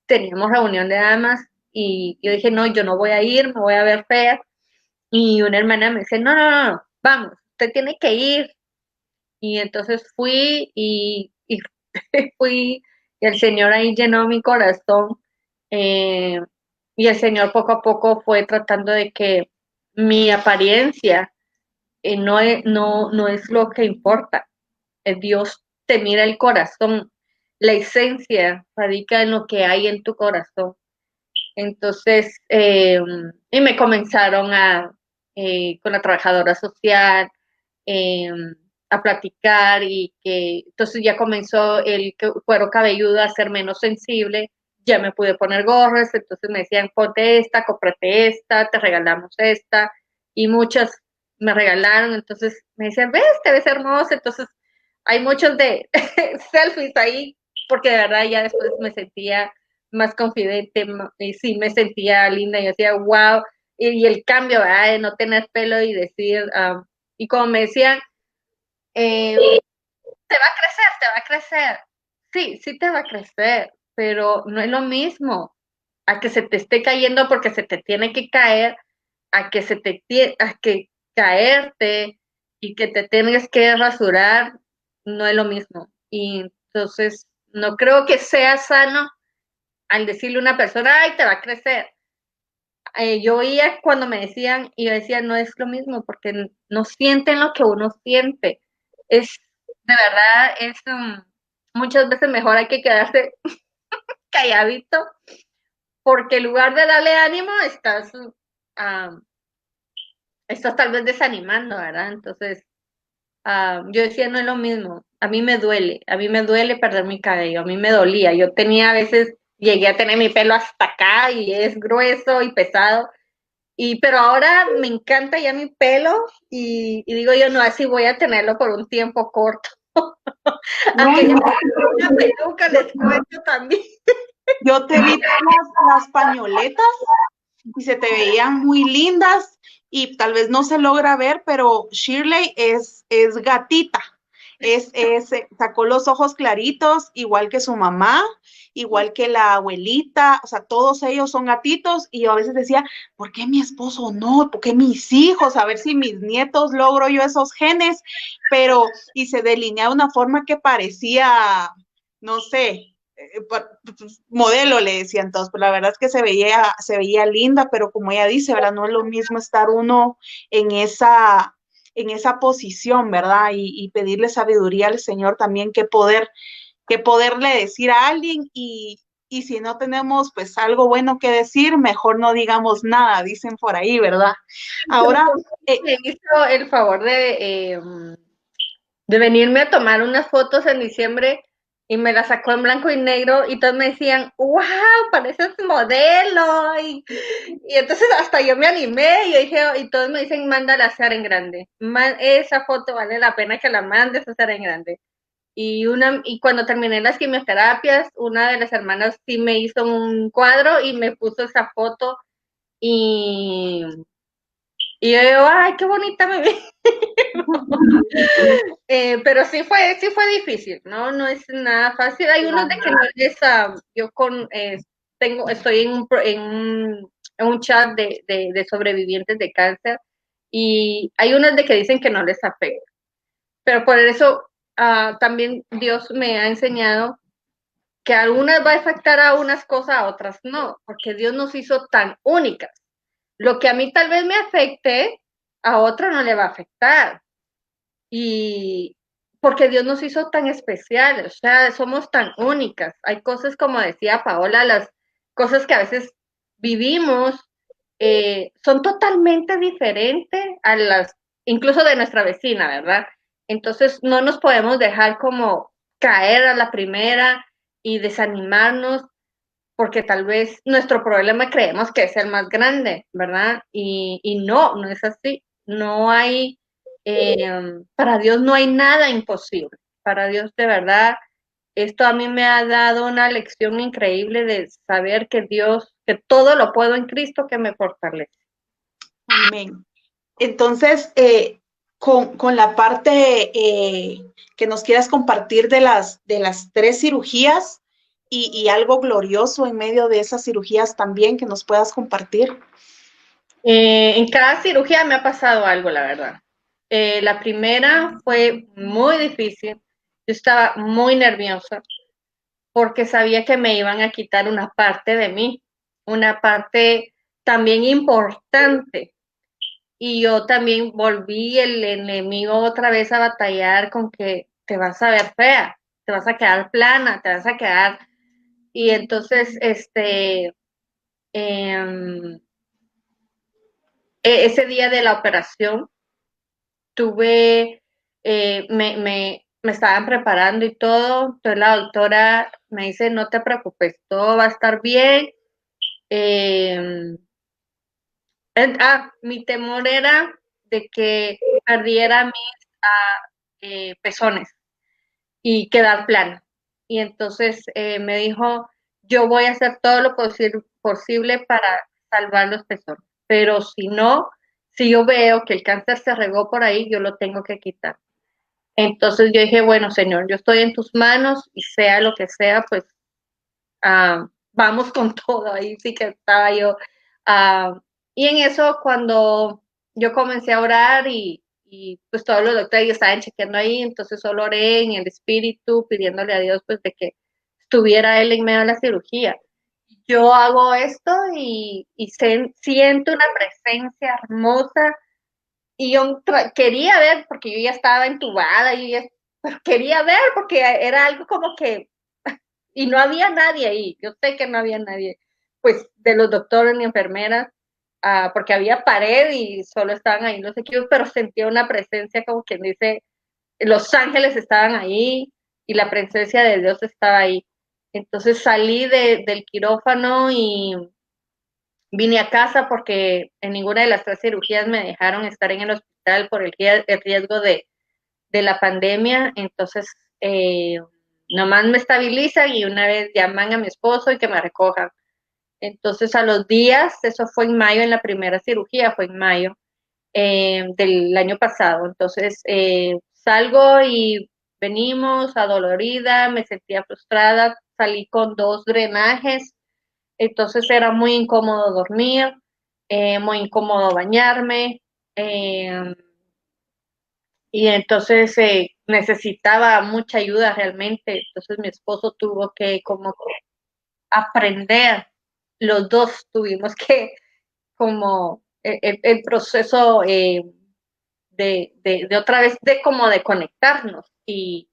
teníamos reunión de damas, y yo dije, no, yo no voy a ir, me voy a ver fea. Y una hermana me dice, no, no, no, no, vamos, usted tiene que ir. Y entonces fui y fui, y el Señor ahí llenó mi corazón, eh, y el Señor poco a poco fue tratando de que mi apariencia no es lo que importa. Dios te mira el corazón, la esencia radica en lo que hay en tu corazón. Entonces, y me comenzaron con la trabajadora social, eh, a platicar, y que entonces ya comenzó el cuero cabelludo a ser menos sensible, ya me pude poner gorras, entonces me decían, ponte esta, cómprate esta, te regalamos esta, y muchas me regalaron. Entonces me decían, ves, te ves hermosa. Entonces hay muchos de selfies ahí, porque de verdad ya después me sentía más confidente, y sí me sentía linda, y decía, wow, y el cambio, ¿verdad? De no tener pelo y decir, y como me decían, te va a crecer, te va a crecer. Sí, sí te va a crecer, pero no es lo mismo a que se te esté cayendo porque se te tiene que caer, a que caerte y que te tengas que rasurar, no es lo mismo. Y entonces no creo que sea sano al decirle a una persona, ay, te va a crecer. Yo oía cuando me decían, y yo decía, no es lo mismo, porque no sienten lo que uno siente. Es, de verdad, muchas veces mejor hay que quedarse calladito, porque en lugar de darle ánimo, estás tal vez desanimando, ¿verdad? Entonces, yo decía, no es lo mismo. A mí me duele perder mi cabello, a mí me dolía. Yo tenía a veces, llegué a tener mi pelo hasta acá, y es grueso y pesado. Pero ahora me encanta ya mi pelo, y digo yo, no, así voy a tenerlo por un tiempo corto. No, Aunque ya no, tengo una peluca, les cuento también. yo te vi las pañoletas y se te veían muy lindas, y tal vez no se logra ver, pero Shirley es gatita. Sacó los ojos claritos, igual que su mamá, igual que la abuelita, o sea, todos ellos son gatitos, y yo a veces decía, ¿por qué mi esposo no? ¿Por qué mis hijos? A ver si mis nietos logro yo esos genes, y se delineaba de una forma que parecía, no sé, modelo, le decían todos, pero la verdad es que se veía linda, pero como ella dice, ¿verdad? No es lo mismo estar uno en esa posición, ¿verdad? Y pedirle sabiduría al Señor también, que poderle decir a alguien, y si no tenemos pues algo bueno que decir, mejor no digamos nada, dicen por ahí, ¿verdad? Ahora, Me hizo el favor venirme a tomar unas fotos en diciembre y me las sacó en blanco y negro y todos me decían, wow, pareces modelo. Y entonces hasta yo me animé y yo dije, y todos me dicen, mándala a hacer en grande. Esa foto vale la pena que la mandes a hacer en grande. Y cuando terminé las quimioterapias, una de las hermanas sí me hizo un cuadro y me puso esa foto y, y yo, ay, qué bonita me vi. Pero sí fue difícil, ¿no? No es nada fácil. Hay unos de que no les, yo estoy en un chat de sobrevivientes de cáncer y hay unos de que dicen que no les afecta. Pero por eso también Dios me ha enseñado que a algunas va a afectar a unas cosas, a otras no, porque Dios nos hizo tan únicas. Lo que a mí tal vez me afecte, a otro no le va a afectar. Y porque Dios nos hizo tan especiales, o sea, somos tan únicas. Hay cosas, como decía Paola, las cosas que a veces vivimos son totalmente diferentes a las, incluso de nuestra vecina, ¿verdad? Entonces no nos podemos dejar como caer a la primera y desanimarnos porque tal vez nuestro problema creemos que es el más grande, ¿verdad? Y no, no es así. No hay, para Dios no hay nada imposible. Para Dios de verdad, esto a mí me ha dado una lección increíble de saber que Dios, que todo lo puedo en Cristo que me fortalece. Amén. Entonces, con la parte que nos quieras compartir de las tres cirugías y algo glorioso en medio de esas cirugías también que nos puedas compartir. En cada cirugía me ha pasado algo, la verdad. La primera fue muy difícil. Yo estaba muy nerviosa porque sabía que me iban a quitar una parte de mí, una parte también importante. Y yo también volví el enemigo otra vez a batallar con que te vas a ver fea, te vas a quedar plana, te vas a quedar. Y entonces, eh, ese día de la operación, tuve, me estaban preparando y todo, entonces la doctora me dice, no te preocupes, todo va a estar bien. Eh, mi temor era de que perdiera mis pezones y quedar plana. Y entonces me dijo, yo voy a hacer todo lo posible para salvar los pezones, pero si no, si yo veo que el cáncer se regó por ahí, yo lo tengo que quitar. Entonces yo dije, bueno, Señor, yo estoy en tus manos y sea lo que sea, pues vamos con todo. Ahí sí que estaba yo. Uh, y en eso, cuando yo comencé a orar pues todos los doctores estaban chequeando ahí, entonces solo oré en el espíritu, pidiéndole a Dios pues de que estuviera él en medio de la cirugía. Yo hago esto siento una presencia hermosa y yo quería ver, porque yo ya estaba entubada, pero quería ver porque era algo como que, y no había nadie ahí, yo sé que no había nadie, pues de los doctores ni enfermeras, porque había pared y solo estaban ahí los equipos, pero sentía una presencia como quien dice, los ángeles estaban ahí y la presencia de Dios estaba ahí. Entonces salí del quirófano y vine a casa porque en ninguna de las tres cirugías me dejaron estar en el hospital por el riesgo de la pandemia. Entonces, nomás me estabilizan y una vez llaman a mi esposo y que me recojan. Entonces, a los días, eso fue en mayo, en la primera cirugía, fue en mayo del año pasado. Entonces, salgo y venimos adolorida, me sentía frustrada, salí con 2 drenajes, entonces era muy incómodo dormir, muy incómodo bañarme, y entonces necesitaba mucha ayuda realmente, entonces mi esposo tuvo que como aprender, los dos tuvimos que como el proceso de otra vez de como de conectarnos y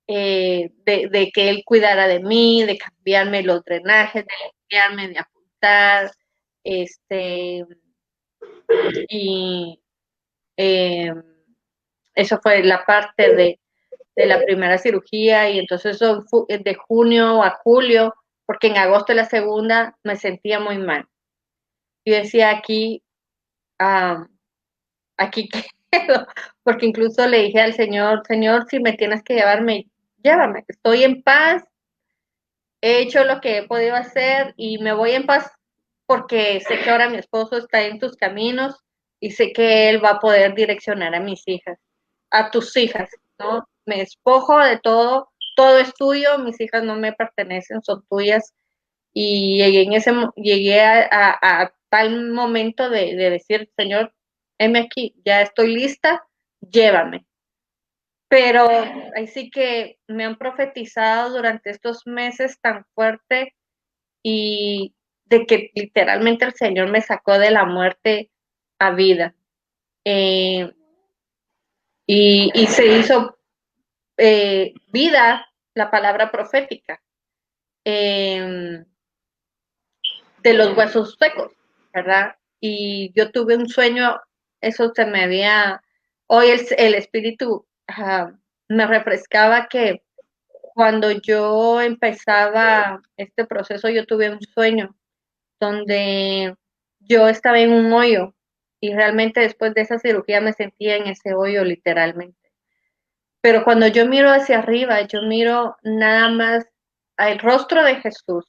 de que él cuidara de mí, de cambiarme los drenajes, de limpiarme, de apuntar, y eh, eso fue la parte de la primera cirugía, y entonces eso de junio a julio, porque en agosto de la segunda me sentía muy mal. Yo decía, aquí quedo, porque incluso le dije al Señor, Señor, si me tienes que llevarme, llévame, estoy en paz, he hecho lo que he podido hacer y me voy en paz porque sé que ahora mi esposo está en tus caminos y sé que él va a poder direccionar a mis hijas, a tus hijas, ¿no? Me despojo de todo, todo es tuyo, mis hijas no me pertenecen, son tuyas. Y llegué a tal momento de decir, Señor, heme aquí, ya estoy lista, llévame. Pero ahí sí que me han profetizado durante estos meses tan fuerte y de que literalmente el Señor me sacó de la muerte a vida. Eh, y se hizo vida la palabra profética de los huesos secos, ¿verdad? Y yo tuve un sueño, eso se me había, hoy el espíritu me refrescaba que cuando yo empezaba este proceso, yo tuve un sueño donde yo estaba en un hoyo y realmente después de esa cirugía me sentía en ese hoyo literalmente. Pero cuando yo miro hacia arriba, yo miro nada más al rostro de Jesús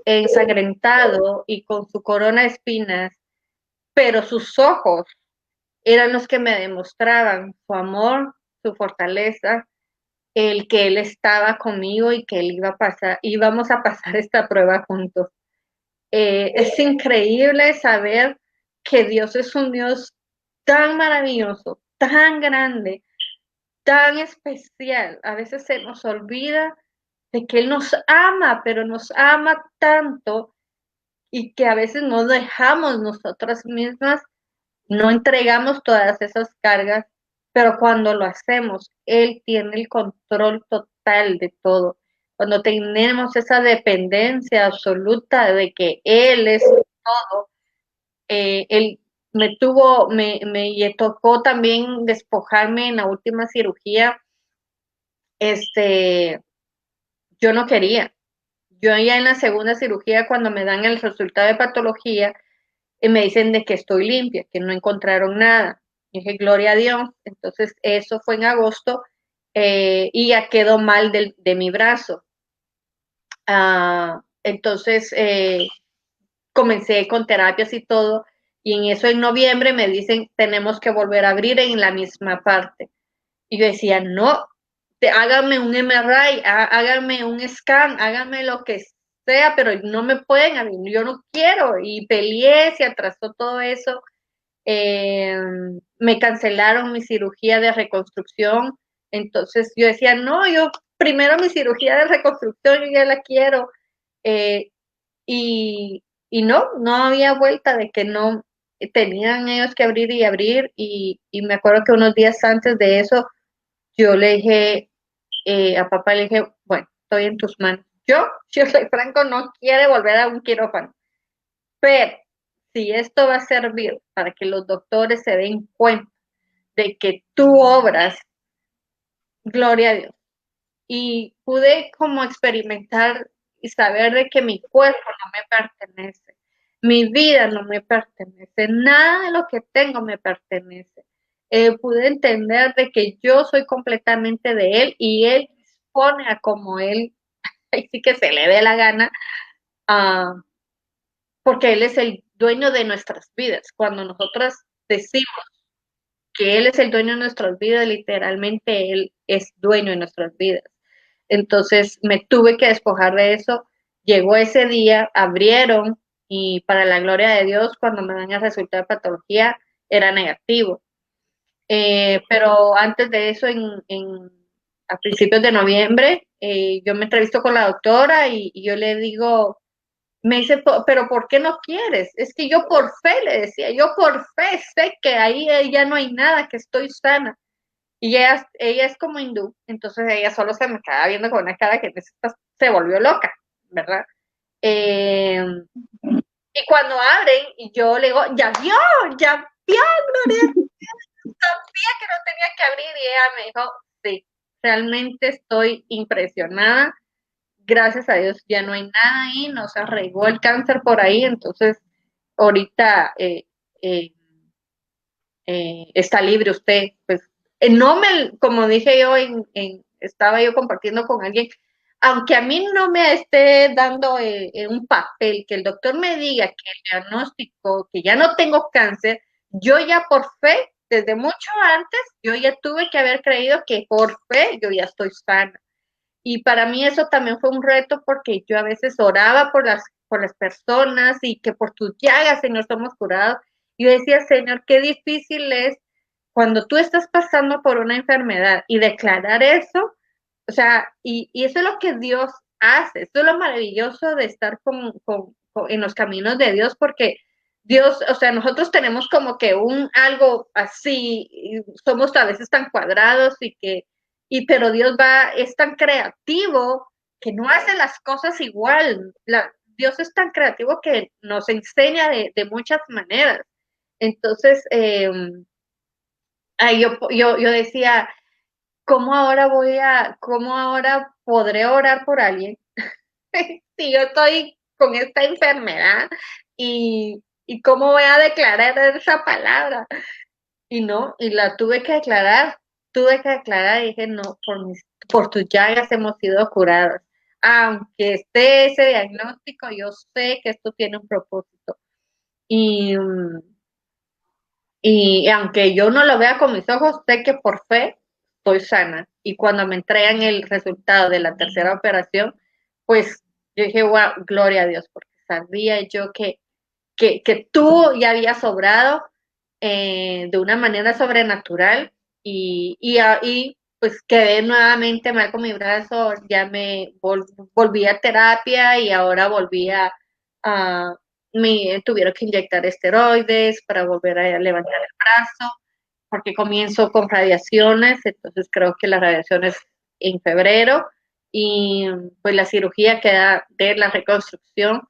ensangrentado y con su corona de espinas, pero sus ojos eran los que me demostraban su amor, su fortaleza, el que él estaba conmigo y que él iba a pasar, íbamos a pasar esta prueba juntos. Es increíble saber que Dios es un Dios tan maravilloso, tan grande, tan especial. A veces se nos olvida de que Él nos ama, pero nos ama tanto y que a veces no dejamos nosotras mismas, no entregamos todas esas cargas, pero cuando lo hacemos, Él tiene el control total de todo. Cuando tenemos esa dependencia absoluta de que Él es todo, Él me tocó también despojarme en la última cirugía, yo no quería. Yo ya en la segunda cirugía, cuando me dan el resultado de patología, me dicen de que estoy limpia, que no encontraron nada. Y dije, gloria a Dios. Entonces, eso fue en agosto y ya quedó mal de mi brazo. Entonces, comencé con terapias y todo. Y en eso, en noviembre, me dicen, tenemos que volver a abrir en la misma parte. Y yo decía, no, háganme un MRI, háganme un scan, háganme lo que sea, pero no me pueden abrir, yo no quiero. Y peleé, se atrasó todo eso. Me cancelaron mi cirugía de reconstrucción. Entonces yo decía, no, yo primero mi cirugía de reconstrucción, yo ya la quiero. Eh, y no había vuelta de que no tenían ellos que abrir y abrir. Y me acuerdo que unos días antes de eso, yo le dije a papá, le dije, bueno, estoy en tus manos. Yo soy franco, no quiere volver a un quirófano. Pero si esto va a servir para que los doctores se den cuenta de que tú obras, gloria a Dios. Y pude como experimentar y saber de que mi cuerpo no me pertenece, mi vida no me pertenece, nada de lo que tengo me pertenece. Pude entender de que yo soy completamente de Él y Él dispone a como Él, ahí sí que se le dé la gana, uh, porque Él es el dueño de nuestras vidas. Cuando nosotras decimos que Él es el dueño de nuestras vidas, literalmente Él es dueño de nuestras vidas. Entonces me tuve que despojar de eso. Llegó ese día, abrieron y para la gloria de Dios, cuando me dan el resultado de patología, era negativo. Pero antes de eso, a principios de noviembre, yo me entrevisto con la doctora y yo le digo, me dice, pero ¿por qué no quieres? Es que yo por fe, le decía, yo por fe sé que ahí ya no hay nada, que estoy sana. Y ella es como hindú, entonces ella solo se me quedaba viendo con una cara que se volvió loca, ¿verdad? Eh, y cuando abren, y yo le digo, ya vio, Gloria, sabía que no tenía que abrir, y ella me dijo, sí. realmente estoy impresionada. Gracias a Dios ya no hay nada ahí, no se arraigó el cáncer por ahí, entonces ahorita está libre usted. Pues no me, como dije yo, estaba yo compartiendo con alguien, aunque a mí no me esté dando un papel, que el doctor me diga que el diagnóstico, que ya no tengo cáncer, yo ya por fe, desde mucho antes, yo ya tuve que haber creído que por fe yo ya estoy sana. Y para mí eso también fue un reto porque yo a veces oraba por las personas y que por tus llagas, Señor, somos curados. Y yo decía, Señor, qué difícil es cuando tú estás pasando por una enfermedad y declarar eso, o sea, y eso es lo que Dios hace, eso es lo maravilloso de estar en los caminos de Dios, porque Dios, o sea, nosotros tenemos como que algo así, somos a veces tan cuadrados pero Dios es tan creativo que no hace las cosas igual. Dios es tan creativo que nos enseña de muchas maneras. Entonces, yo decía, cómo ahora podré orar por alguien si yo estoy con esta enfermedad y cómo voy a declarar esa palabra? Y no, y la tuve que declarar y dije, no, por tus llagas hemos sido curadas. Aunque esté ese diagnóstico, yo sé que esto tiene un propósito. Y, y aunque yo no lo vea con mis ojos, sé que por fe estoy sana. Y cuando me entregan el resultado de la tercera operación, pues yo dije, wow, gloria a Dios, porque sabía yo que tú ya habías obrado de una manera sobrenatural y pues quedé nuevamente mal con mi brazo, ya volví a terapia y ahora me tuvieron que inyectar esteroides para volver a levantar el brazo, porque comienzo con radiaciones, entonces creo que las radiaciones en febrero y pues la cirugía queda de la reconstrucción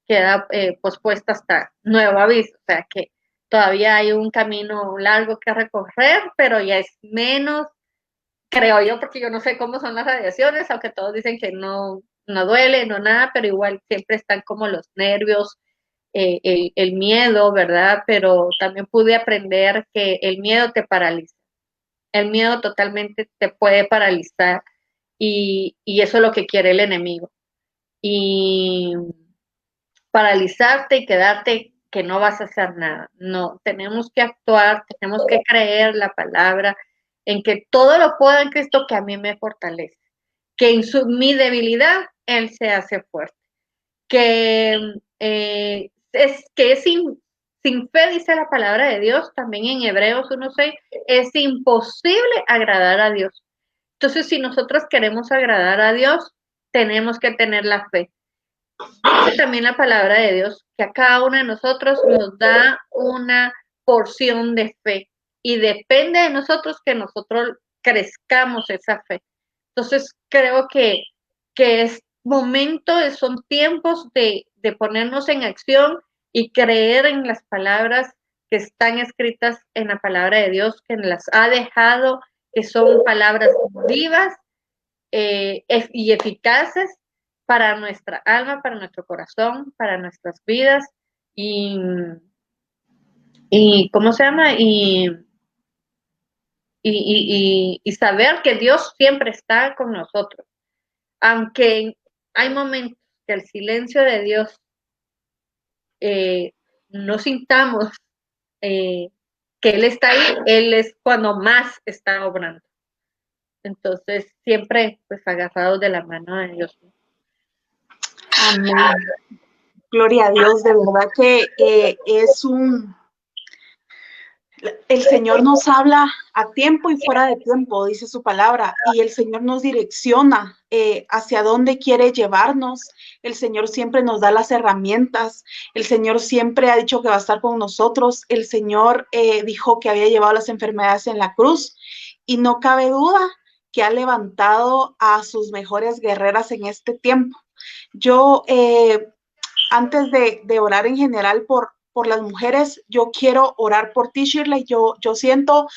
queda pospuesta hasta nuevo aviso, o sea que todavía hay un camino largo que recorrer, pero ya es menos, creo yo, porque yo no sé cómo son las radiaciones, aunque todos dicen que no duele, no nada, pero igual siempre están como los nervios, el miedo, ¿verdad? Pero también pude aprender que el miedo te paraliza, el miedo totalmente te puede paralizar y eso es lo que quiere el enemigo. Y paralizarte y quedarte que no vas a hacer nada. No, tenemos que actuar, tenemos que creer la palabra en que todo lo puedo en Cristo que a mí me fortalece, que en mi debilidad Él se hace fuerte, que es sin fe, dice la palabra de Dios, también en Hebreos 1:6, es imposible agradar a Dios. Entonces, si nosotros queremos agradar a Dios, tenemos que tener la fe. Dice también la palabra de Dios que a cada uno de nosotros nos da una porción de fe y depende de nosotros que nosotros crezcamos esa fe. Entonces creo que es momento, son tiempos de ponernos en acción y creer en las palabras que están escritas en la palabra de Dios, que las ha dejado, que son palabras vivas y eficaces para nuestra alma, para nuestro corazón, para nuestras vidas y ¿cómo se llama? Y saber que Dios siempre está con nosotros. Aunque hay momentos que el silencio de Dios no sintamos que Él está ahí, Él es cuando más está obrando. Entonces, siempre pues agarrados de la mano de Dios. Amén. Gloria a Dios, de verdad que el Señor nos habla a tiempo y fuera de tiempo, dice su palabra, y el Señor nos direcciona hacia dónde quiere llevarnos. El Señor siempre nos da las herramientas. El Señor siempre ha dicho que va a estar con nosotros. El Señor dijo que había llevado las enfermedades en la cruz y no cabe duda que ha levantado a sus mejores guerreras en este tiempo. Yo, antes de orar en general por las mujeres, yo quiero orar por ti, Shirley. Yo siento,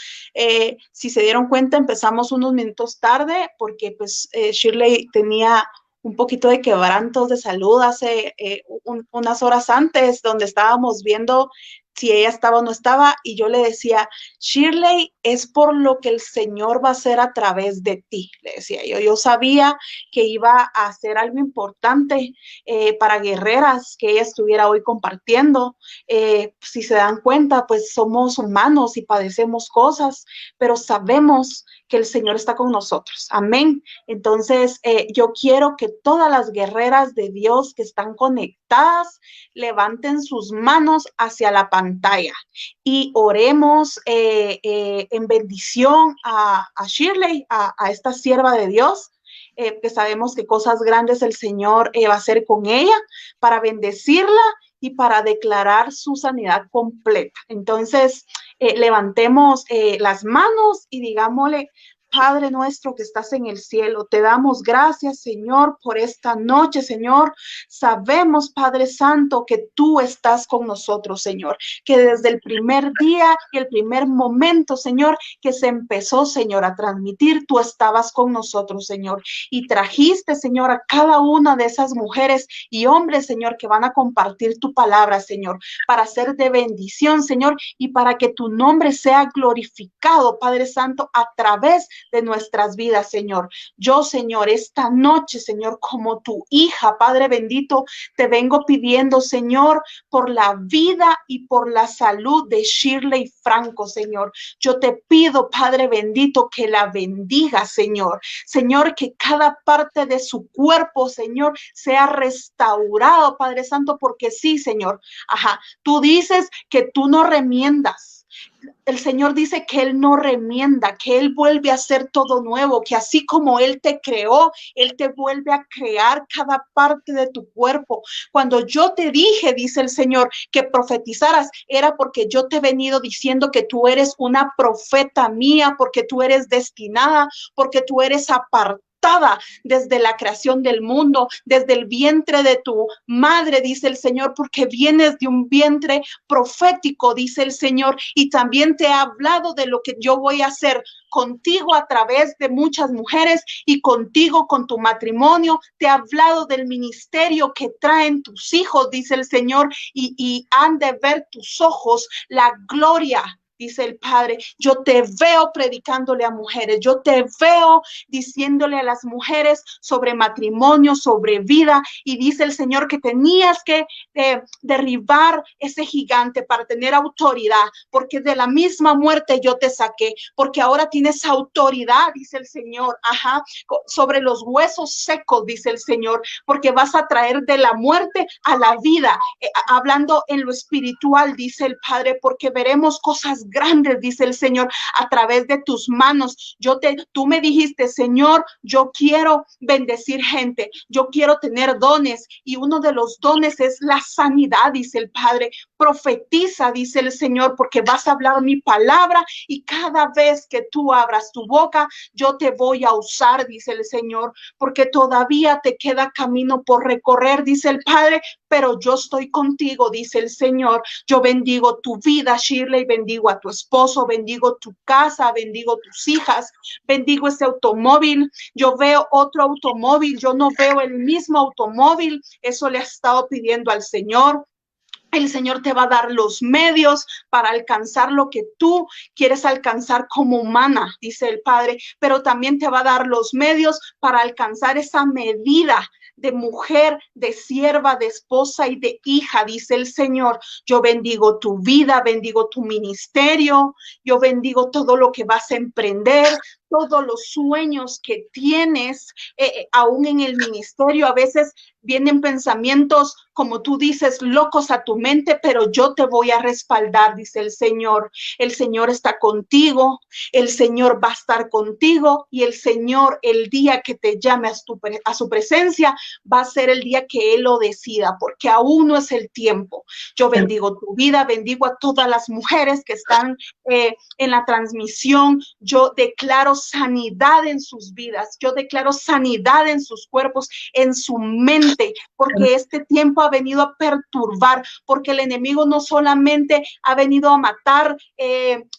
si se dieron cuenta, empezamos unos minutos tarde porque pues Shirley tenía un poquito de quebrantos de salud hace unas horas antes, donde estábamos viendo si ella estaba o no estaba, y yo le decía, Shirley, es por lo que el Señor va a hacer a través de ti, le decía yo. Yo sabía que iba a hacer algo importante para guerreras, que ella estuviera hoy compartiendo. Si se dan cuenta, pues somos humanos y padecemos cosas, pero sabemos que el Señor está con nosotros. Amén. Entonces, yo quiero que todas las guerreras de Dios que están conectadas levanten sus manos hacia la pantalla y oremos en bendición a Shirley, a esta sierva de Dios. Que sabemos que cosas grandes el Señor va a hacer con ella para bendecirla y para declarar su sanidad completa. Entonces, levantemos las manos y digámosle, Padre nuestro que estás en el cielo, te damos gracias, Señor, por esta noche, Señor. Sabemos, Padre Santo, que tú estás con nosotros, Señor, que desde el primer día y el primer momento, Señor, que se empezó, Señor, a transmitir, tú estabas con nosotros, Señor, y trajiste, Señor, a cada una de esas mujeres y hombres, Señor, que van a compartir tu palabra, Señor, para ser de bendición, Señor, y para que tu nombre sea glorificado, Padre Santo, a través de nuestras vidas, Señor. Yo, Señor, esta noche, Señor, como tu hija, Padre bendito, te vengo pidiendo, Señor, por la vida y por la salud de Shirley Franco, Señor. Yo te pido, Padre bendito, que la bendiga, Señor. Señor, que cada parte de su cuerpo, Señor, sea restaurado, Padre Santo, porque sí, Señor. Ajá, tú dices que tú no remiendas. El Señor dice que Él no remienda, que Él vuelve a hacer todo nuevo, que así como Él te creó, Él te vuelve a crear cada parte de tu cuerpo. Cuando yo te dije, dice el Señor, que profetizaras, era porque yo te he venido diciendo que tú eres una profeta mía, porque tú eres destinada, porque tú eres apartada desde la creación del mundo, desde el vientre de tu madre, dice el Señor, porque vienes de un vientre profético, dice el Señor, y también te he hablado de lo que yo voy a hacer contigo a través de muchas mujeres y contigo con tu matrimonio. Te he hablado del ministerio que traen tus hijos, dice el Señor, y han de ver tus ojos la gloria, dice el Padre. Yo te veo predicándole a mujeres, yo te veo diciéndole a las mujeres sobre matrimonio, sobre vida, y dice el Señor que tenías que derribar ese gigante para tener autoridad, porque de la misma muerte yo te saqué, porque ahora tienes autoridad, dice el Señor, ajá, sobre los huesos secos, dice el Señor, porque vas a traer de la muerte a la vida, hablando en lo espiritual, dice el Padre, porque veremos cosas grandes, dice el Señor, a través de tus manos. Tú me dijiste, Señor, yo quiero bendecir gente, yo quiero tener dones, y uno de los dones es la sanidad, dice el Padre. Profetiza, dice el Señor, porque vas a hablar mi palabra, y cada vez que tú abras tu boca, yo te voy a usar, dice el Señor, porque todavía te queda camino por recorrer, dice el Padre, pero yo estoy contigo, dice el Señor. Yo bendigo tu vida, Shirley, bendigo a tu esposo, bendigo tu casa, bendigo tus hijas, bendigo ese automóvil. Yo veo otro automóvil, yo no veo el mismo automóvil. Eso le ha estado pidiendo al Señor. El Señor te va a dar los medios para alcanzar lo que tú quieres alcanzar como humana, dice el Padre, pero también te va a dar los medios para alcanzar esa medida de mujer, de sierva, de esposa y de hija, dice el Señor. Yo bendigo tu vida, bendigo tu ministerio, yo bendigo todo lo que vas a emprender, todos los sueños que tienes, aún en el ministerio. A veces vienen pensamientos, como tú dices, locos a tu mente, pero yo te voy a respaldar, dice el Señor. El Señor está contigo, el Señor va a estar contigo, y el Señor, el día que te llame a su presencia, va a ser el día que Él lo decida, porque aún no es el tiempo. Yo bendigo tu vida, bendigo a todas las mujeres que están en la transmisión. Yo declaro sanidad en sus vidas, yo declaro sanidad en sus cuerpos, en su mente, levante, porque este tiempo ha venido a perturbar, porque el enemigo no solamente ha venido a matar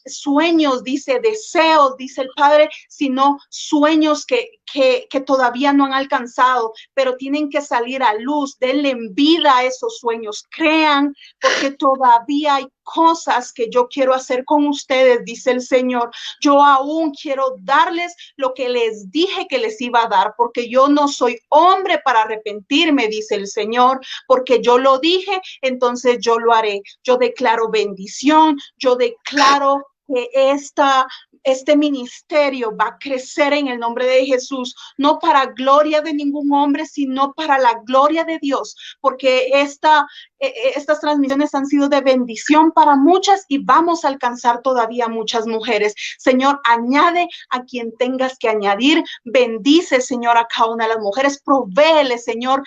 sueños, dice, deseos, dice el Padre, sino sueños que todavía no han alcanzado, pero tienen que salir a luz. Denle vida a esos sueños, crean, porque todavía hay cosas que yo quiero hacer con ustedes, dice el Señor. Yo aún quiero darles lo que les dije que les iba a dar, porque yo no soy hombre para arrepentirme, dice el Señor, porque yo lo dije, entonces yo lo haré. Yo declaro bendición, yo declaro que este ministerio va a crecer en el nombre de Jesús, no para gloria de ningún hombre, sino para la gloria de Dios, porque estas transmisiones han sido de bendición para muchas y vamos a alcanzar todavía muchas mujeres. Señor, añade a quien tengas que añadir, bendice, Señor, a cada una de las mujeres, provéele, Señor,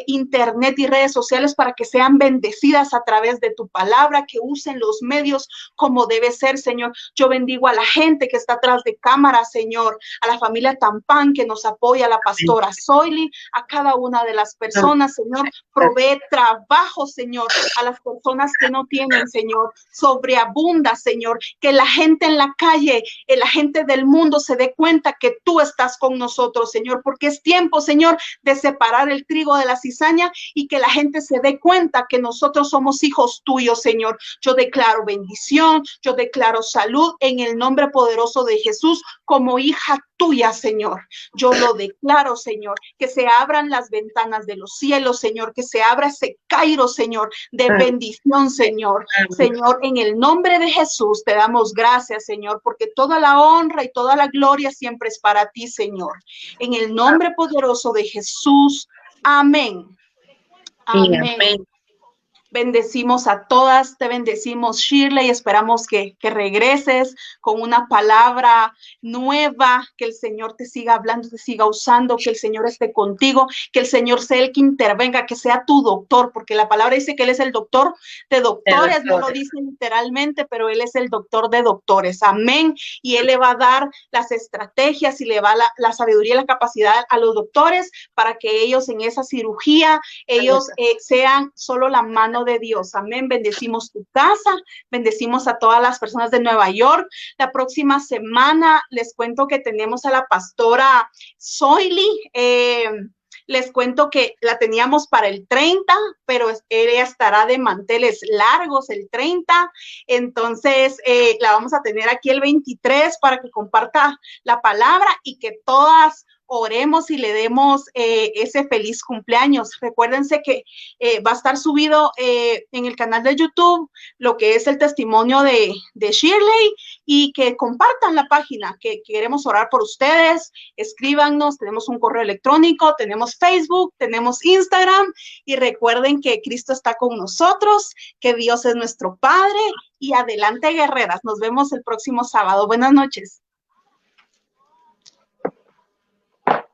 internet y redes sociales para que sean bendecidas a través de tu palabra, que usen los medios como debe ser, Señor. Yo bendigo a la gente que está atrás de cámara, Señor, a la familia Tampán que nos apoya, a la pastora Zoili, a cada una de las personas, Señor, provee trabajo, Señor, a las personas que no tienen, Señor, sobreabunda, Señor, que la gente en la calle, la gente del mundo se dé cuenta que tú estás con nosotros, Señor, porque es tiempo, Señor, de separar el trigo de la cizaña y que la gente se dé cuenta que nosotros somos hijos tuyos, Señor. Yo declaro bendición, yo declaro salud en el nombre poderoso de Jesús como hija tuya, Señor. Yo lo declaro, Señor, que se abran las ventanas de los cielos, Señor, que se abra ese cairo, Señor, de bendición, Señor. Señor, en el nombre de Jesús te damos gracias, Señor, porque toda la honra y toda la gloria siempre es para ti, Señor. En el nombre poderoso de Jesús. Amén. Amén. Bendecimos a todas, te bendecimos, Shirley, esperamos que regreses con una palabra nueva, que el Señor te siga hablando, te siga usando, que el Señor esté contigo, que el Señor sea el que intervenga, que sea tu doctor, porque la palabra dice que Él es el doctor de doctores, no lo dice literalmente, pero Él es el doctor de doctores, amén, y Él le va a dar las estrategias y le va la sabiduría y la capacidad a los doctores para que ellos en esa cirugía, ellos sean solo la mano de Dios, amén. Bendecimos tu casa, bendecimos a todas las personas de Nueva York. La próxima semana les cuento que tenemos a la pastora Zoili. Les cuento que la teníamos para el 30, pero ella estará de manteles largos el 30, entonces la vamos a tener aquí el 23 para que comparta la palabra y que todas oremos y le demos ese feliz cumpleaños. Recuérdense que va a estar subido en el canal de YouTube lo que es el testimonio de Shirley y que compartan la página, que queremos orar por ustedes, escríbanos, tenemos un correo electrónico, tenemos Facebook, tenemos Instagram y recuerden que Cristo está con nosotros, que Dios es nuestro Padre y adelante guerreras. Nos vemos el próximo sábado. Buenas noches.